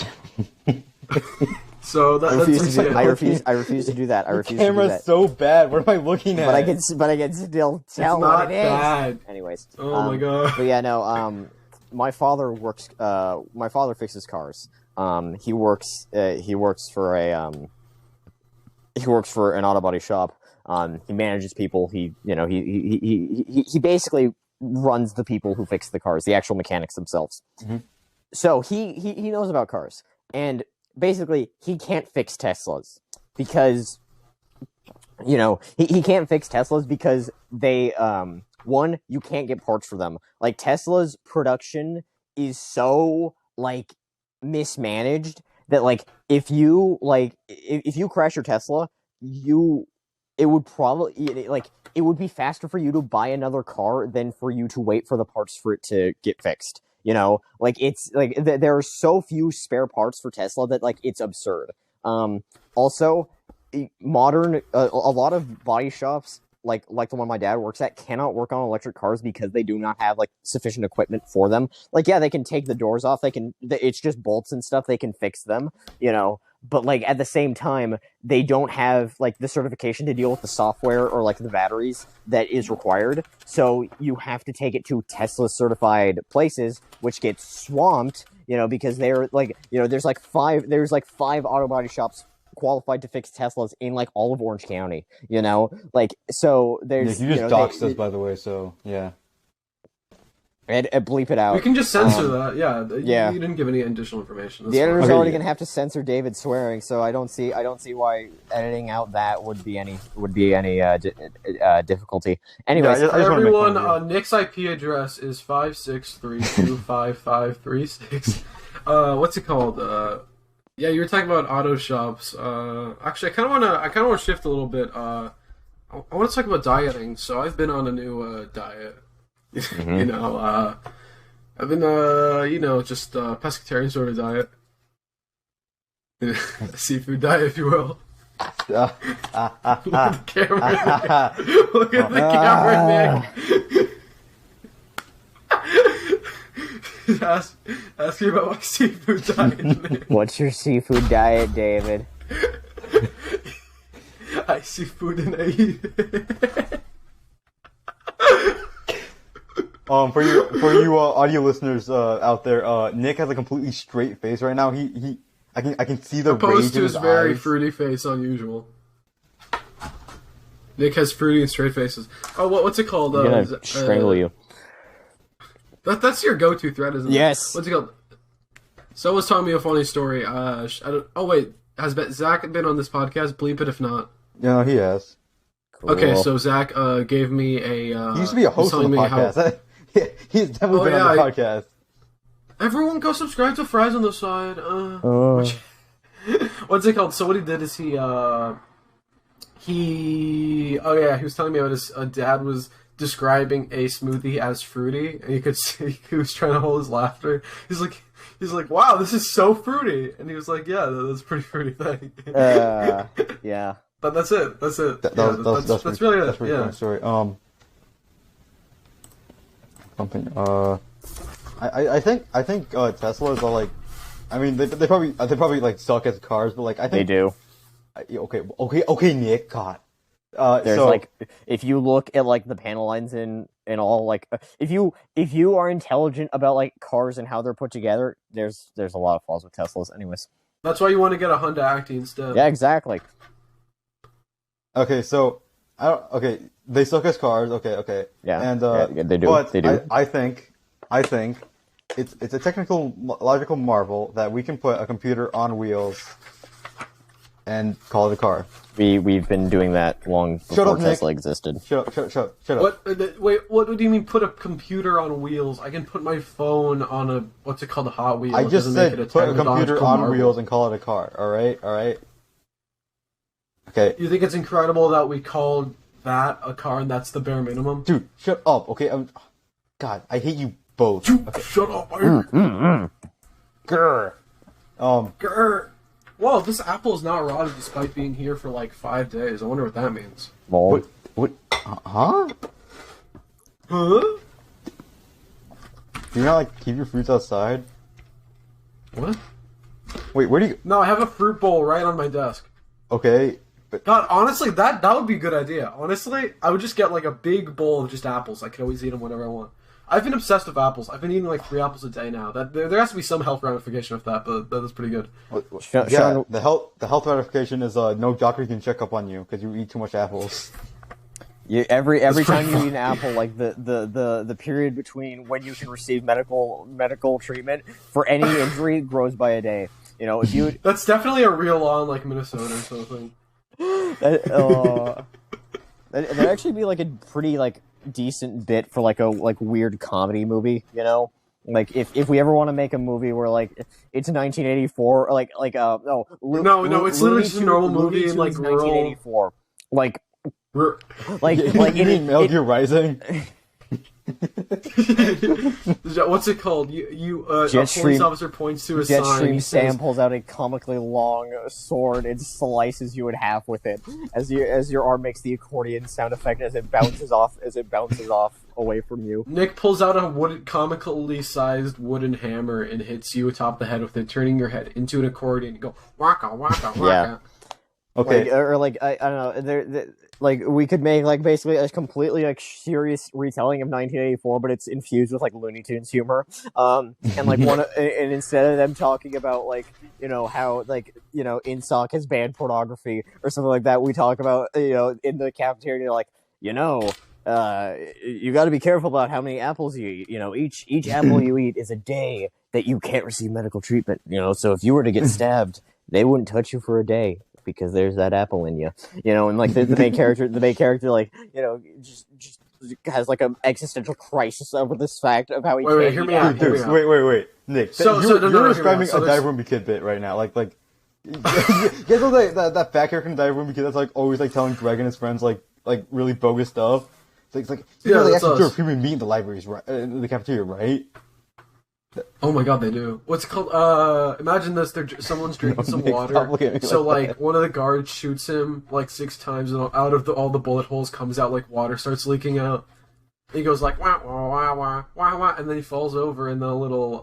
So I that's refuse to do that. I the refuse to do camera's that. so bad. What am I looking at? But I can still tell not what it is. bad. Anyways. Oh my god. But yeah, no. My father works. My father fixes cars. He works for an auto body shop. He manages people. He basically runs the people who fix the cars, the actual mechanics themselves. Mm-hmm. So he knows about cars, and basically he can't fix Teslas because he can't fix Teslas because they one, you can't get parts for them. Like Tesla's production is so like mismanaged that like if you crash your Tesla, it would be faster for you to buy another car than for you to wait for the parts for it to get fixed. Like it's like there are so few spare parts for Tesla that like it's absurd. Also, modern a lot of body shops like the one my dad works at cannot work on electric cars because they do not have like sufficient equipment for them. Like, yeah, they can take the doors off. It's just bolts and stuff. They can fix them, but like at the same time, they don't have like the certification to deal with the software or like the batteries that is required. So you have to take it to Tesla certified places, which gets swamped, because they're like, there's like five auto body shops qualified to fix Teslas in like all of Orange County, like, so there's you just doxed us, by the way, so yeah. And bleep it out. We can just censor that. Yeah. Yeah. You didn't give any additional information. That's The editor's Okay, already yeah. gonna have to censor David swearing, so I don't see why editing out that would be any difficulty. Anyways, Yeah, I just wanna make everyone, fun of Nick's IP address is 563255536. What's it called? Yeah, you were talking about auto shops. Actually, I kind of want to shift a little bit. I want to talk about dieting. So I've been on a new diet. Mm-hmm. I've been just pescatarian sort of diet, a seafood diet, if you will. Look at the camera. Look at the camera, Nick. Ask me about my seafood diet, Nick. what's your seafood diet, David? I see food and I eat it. For you audio listeners out there, Nick has a completely straight face right now. I can see the rage Opposed in to his his very eyes. fruity face, unusual. Nick has fruity and straight faces. Oh, what's it called? I'm gonna strangle you. That's your go-to thread, isn't it? Yes. What's it called? Someone's telling me a funny story. Oh wait, has Zach been on this podcast? Bleep it if not. Yeah, he has. Cool. Okay, so Zach gave me a. He used to be a host on the podcast. He's definitely been on the podcast. Everyone go subscribe to Fries on the Side. What's it called? So what he did is he was telling me about his dad was describing a smoothie as fruity, and you could see he was trying to hold his laughter. He's like, wow, this is so fruity, and he was like, yeah, that's a pretty fruity thing. Yeah. But that's it. That's really it. That's pretty funny story. Something. I think Teslas are like, I mean, they probably like suck at cars, but like I think They do. Okay, Nick. God. There's so, like, if you look at like the panel lines and all, like if you are intelligent about like cars and how they're put together, there's a lot of flaws with Teslas. Anyways. That's why you want to get a Honda Acti instead. Yeah, exactly. Okay, so they suck as cars. Okay. Yeah. And yeah, they do. But They do. I think it's a technical, logical marvel that we can put a computer on wheels and call it a car. We've been doing that long before Tesla existed. Shut up. Wait, what do you mean put a computer on wheels? I can put my phone on a, what's it called, a Hot Wheel. I just said put a computer on wheels and call it a car. All right. Okay. You think it's incredible that we called that a car and that's the bare minimum? Dude, shut up. Okay. God, I hate you both. Okay. Shut up. Grr. Grr. Whoa, this apple is not rotted despite being here for like 5 days. I wonder what that means. What? Huh? Huh? Do you not like keep your fruits outside? What? Wait, where do you? No, I have a fruit bowl right on my desk. Okay, but God, honestly, that would be a good idea. Honestly, I would just get like a big bowl of just apples. I could always eat them whenever I want. I've been obsessed with apples. I've been eating like 3 apples a day now. That there has to be some health ramification with that, but that is pretty good. yeah, Shaun, the health ramification is no doctor can check up on you because you eat too much apples. every time you eat an apple, like the period between when you can receive medical treatment for any injury grows by a day. You know, if you That's definitely a real law in like Minnesota or something. that'd actually be like a pretty like decent bit for like a weird comedy movie, you know? Like if we ever want to make a movie where like it's 1984, or No, it's literally just a normal movie in like rural 1984, like You mean Metal Gear Rising? What's it called? A police officer points to a sign. Jetstream Sam says, pulls out a comically long sword and slices you in half with it as your arm makes the accordion sound effect as it bounces off away from you. Nick pulls out a comically sized wooden hammer and hits you atop the head with it, turning your head into an accordion. You go waka waka waka. Yeah. Okay. I don't know. Like we could make like basically a completely like serious retelling of 1984, but it's infused with like Looney Tunes humor. And like and instead of them talking about like how like INSOC has banned pornography or something like that, we talk about in the cafeteria like you got to be careful about how many apples you eat. Each apple you eat is a day that you can't receive medical treatment. So if you were to get stabbed, they wouldn't touch you for a day, because there's that apple in you, and like the main character, like just has like an existential crisis over this fact of how he can't. Wait, hear me out. Wait, Nick. You're describing a Dive Room Kid bit right now, like. You guys know that fat character in Dive Room Kid that's like always like telling Greg and his friends like really bogus stuff. It's like they actually do a premium meat in the libraries, right? In the cafeteria, right? Oh my god, they do. What's it called? Imagine this: someone's drinking some water. So like one of the guards shoots him like 6 times, and out of all the bullet holes comes out like water starts leaking out. He goes like wah wah wah wah wah wah, and then he falls over, and then a little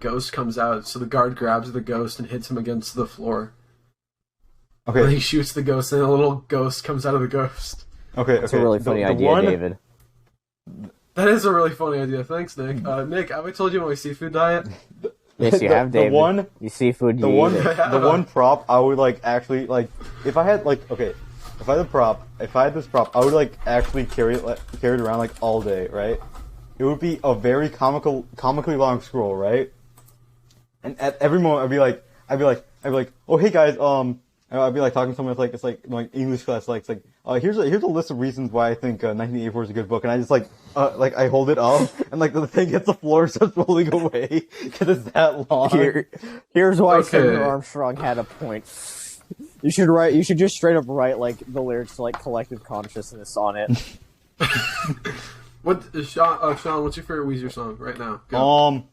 ghost comes out. So the guard grabs the ghost and hits him against the floor. Okay. And he shoots the ghost, and a little ghost comes out of the ghost. Okay. That's a really funny idea, David. That is a really funny idea. Thanks, Nick. Nick, have I told you my seafood diet? Yes, you have, David. You seafood. The one prop I would like actually like if I had this prop, I would like actually carry it around like all day, right? It would be a very comically long scroll, right? And at every moment I'd be like, oh hey guys, And I'd be like talking to someone, it's like English class, like, it's like, here's a list of reasons why I think 1984 is a good book, and I just like I hold it up, and like the thing hits the floor and starts rolling away because it's that long. Here's why Okay. Senator Armstrong had a point. You should just straight up write like the lyrics to like collective consciousness on it. What, Sean? What's your favorite Weezer song right now? Go.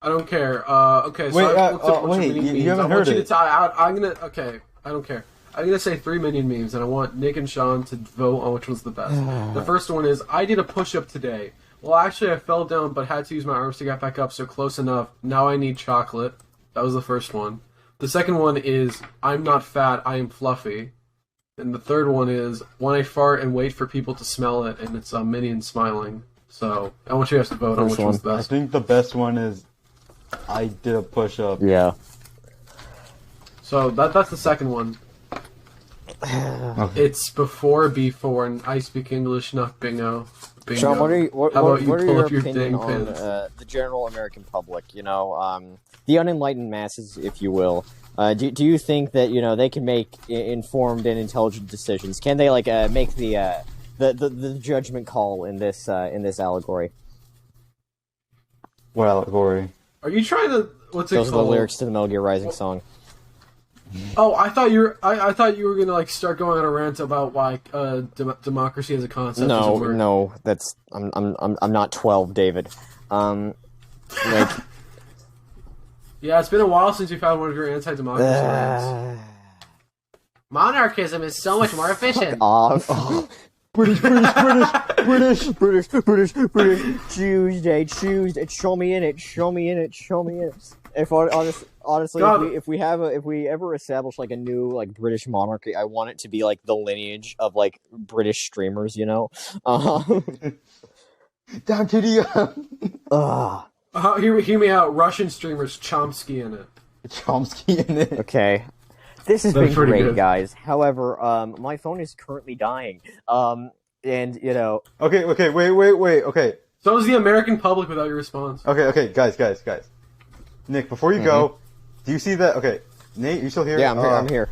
I don't care. Okay, so Wait, I looked up a bunch of wait, Minion you memes. haven't I want heard you it. to I'm gonna. Okay, I don't care. I'm gonna say 3 Minion memes, and I want Nick and Sean to vote on which one's the best. The first one is, I did a push-up today. Well, actually, I fell down, but had to use my arms to get back up, so close enough. Now I need chocolate. That was the first one. The second one is, I'm not fat, I am fluffy. And the third one is, when I fart and wait for people to smell it, and it's a Minion smiling. So, I want you guys to vote on First which one's the I best. think the best one is I did a push-up. Yeah. So, that's the second one. Okay. It's before B4, and I speak English, not bingo. Bingo. Sean, what are How about you what are pull your up your opinion dang on pants? the general American public? You know, the unenlightened masses, if you will. Do you think that they can make informed and intelligent decisions? Can they like make the judgment call in this allegory? What allegory? Are you trying to... What's it Those are the called? lyrics to the Metal Gear Rising song. Oh, I thought you were. I thought you were gonna like start going on a rant about why democracy as a concept doesn't work. No, that's I'm not 12, David. Like Yeah, it's been a while since you've had one of your anti-democracy rants. Monarchism is so much more efficient. off. British. Tuesday, show me in it. If honestly, God. if we ever establish like a new like British monarchy, I want it to be like the lineage of like British streamers, you know. Down to the Hear me out. Russian streamers Chomsky in it. Chomsky in it. Okay. This has That's been pretty great, good. guys. However, my phone is currently dying. And Okay, wait. Okay, So is the American public without your response. okay, guys. Nick, before you go, do you see that? Okay, Nate, you still here? yeah, I'm here.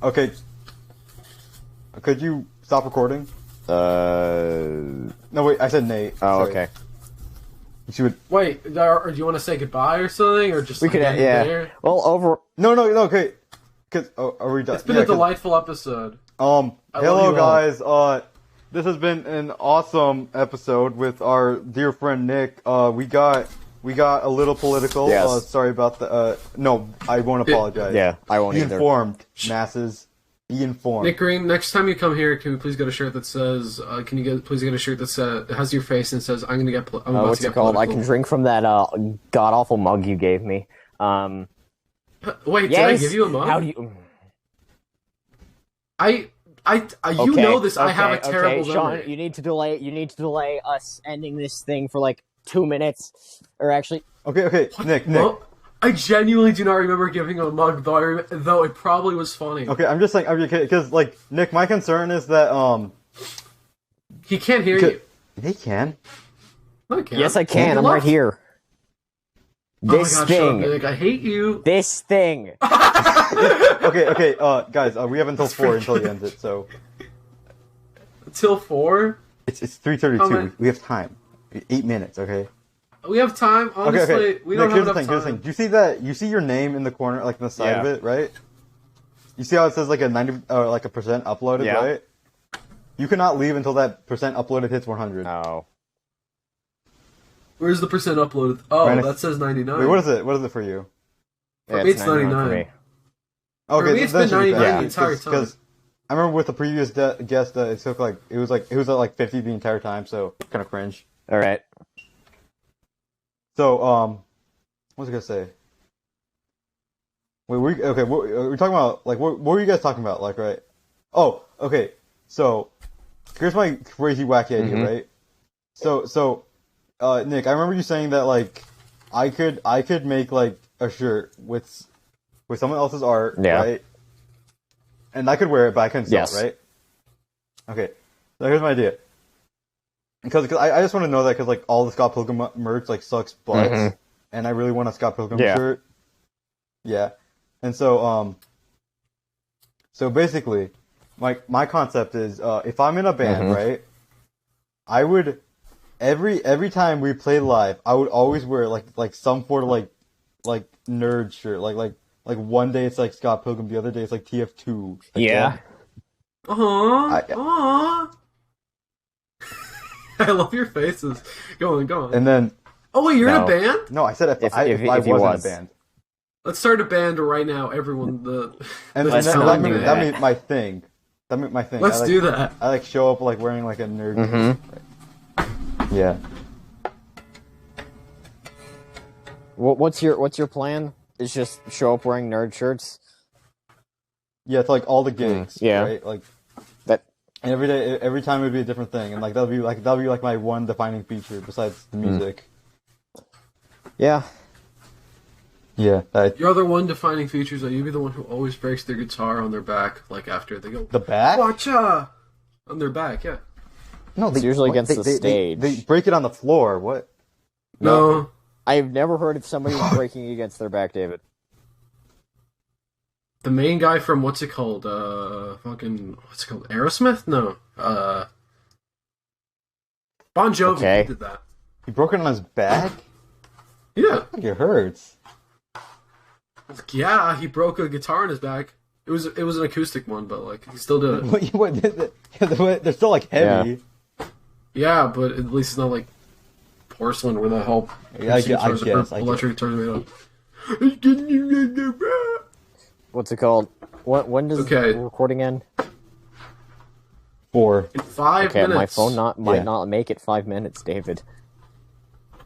Okay. Could you stop recording? No, wait, I said Nate. Oh, Sorry. okay. She would. Wait, or do you want to say goodbye or something, or just We like, could, end it yeah. there? Well, No, okay. Cause, are we done? It's been Yeah, a delightful episode. I love hello you all. guys. This has been an awesome episode with our dear friend Nick. We got a little political. Yes. Sorry about the. No, I won't apologize. Yeah, I won't Be either. informed, masses. Be informed. Nick Green, next time you come here, can we please get a shirt that says? Please get a shirt that has your face and says, "I'm gonna get. I'm about What's to it get called? I political." can drink from that god awful mug you gave me. Wait, Yes. did I give you a mug? How do you? You Okay, know this. I have a okay, terrible Sean, memory. you need to delay us ending this thing for like 2 minutes, or actually, Okay, Nick. Well, I genuinely do not remember giving him a mug, though it probably was funny. Okay, I'm just saying, because like Nick, my concern is that He can't hear you. they can. No, he can't. yes, I can. He I'm right left. here. Oh my This God, shut up, thing. Nick, I hate you. This thing. Okay, guys, we have until 4 until he ends it, so Until 4? it's 3:32. Oh, man. We have time. 8 minutes, okay? We have time. Honestly, Okay. we Nick, don't have here's the enough thing. Here's the time. thing. Do you see that? You see your name in the corner, like on the side of Yeah. it, right? You see how it says like a 90, like a percent uploaded, Yeah. right? You cannot leave until that percent uploaded hits 100. Oh. Where's the percent uploaded? Oh, Right. that says 99. Wait, what is it? What is it for you? Yeah, me, it's 99. for me. Okay, me, it's that been should be 99 fine, the entire time. Because I remember with the previous guest, it took like it was at like 50 the entire time, so kind of cringe. All right. So what was I gonna say? Wait, we're talking about like what were you guys talking about? Like, right? Oh, okay. So here's my crazy wacky idea, right? So Nick, I remember you saying that like I could make like a shirt with someone else's art, Yeah. right? And I could wear it, but I couldn't sell Yes. it, right? Okay. So here's my idea. Because I just want to know that because like all the Scott Pilgrim merch like sucks butts, and I really want a Scott Pilgrim Yeah. shirt. Yeah. And so So basically, my concept is, if I'm in a band, Mhm. right, I would every time we play live, I would always wear like some sort of like nerd shirt, like one day it's like Scott Pilgrim, the other day it's like TF2. Like, Yeah. Aww. I love your faces. Go on. And then Oh wait, you're in No. a band? no, I said if I If he was was. in a band. Let's start a band right now, everyone. And Let's that not means do that that. means my thing. That means my thing. Let's I do that. I like show up like wearing like a nerd. Mhm. Yeah. What's your plan? Is just show up wearing nerd shirts? Yeah, it's like all the gigs. yeah. Right? Like That and every time it would be a different thing, and like that'll be like my one defining feature besides the music. yeah. Yeah. Your other one defining features are you be the one who always breaks their guitar on their back, like after they go The back? watcha on their back. Yeah. No, It's usually against the stage. They break it on the floor. What? No. I've never heard of somebody breaking against their back, David. The main guy from what's it called? What's it called? Aerosmith? No. Bon Jovi Okay. did that. He broke it on his back? Yeah. Like it hurts. Yeah, he broke a guitar on his back. It was an acoustic one, but like he still did it. They're still like heavy. Yeah, but at least it's not like porcelain where the hell Yeah, I guitars guess. are electric guitars are made of. What's it called? When does Okay. the recording end? 4. In 5 Okay, minutes. my phone might Yeah. not make it 5 minutes, David.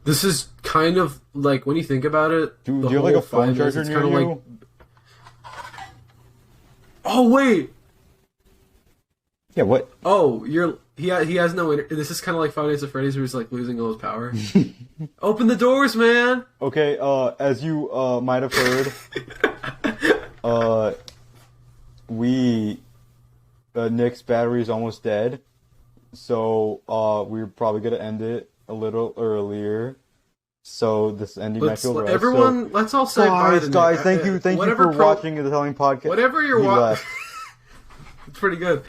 This is kind of like when you think about it. Do the you have like whole a phone 5 minutes, charger it's near kinda you? like. Oh wait! Yeah, what? Oh, he has no. This is kind of like Five Nights at Freddy's, where he's like losing all his power. Open the doors, man! Okay, as you might have heard, Nick's battery is almost dead, so we're probably gonna end it a little earlier. So this ending might feel right. Everyone, let's all say bye to Nick. Guys, thank you for watching the Telling Podcast. Whatever you're He watching, left. it's pretty good.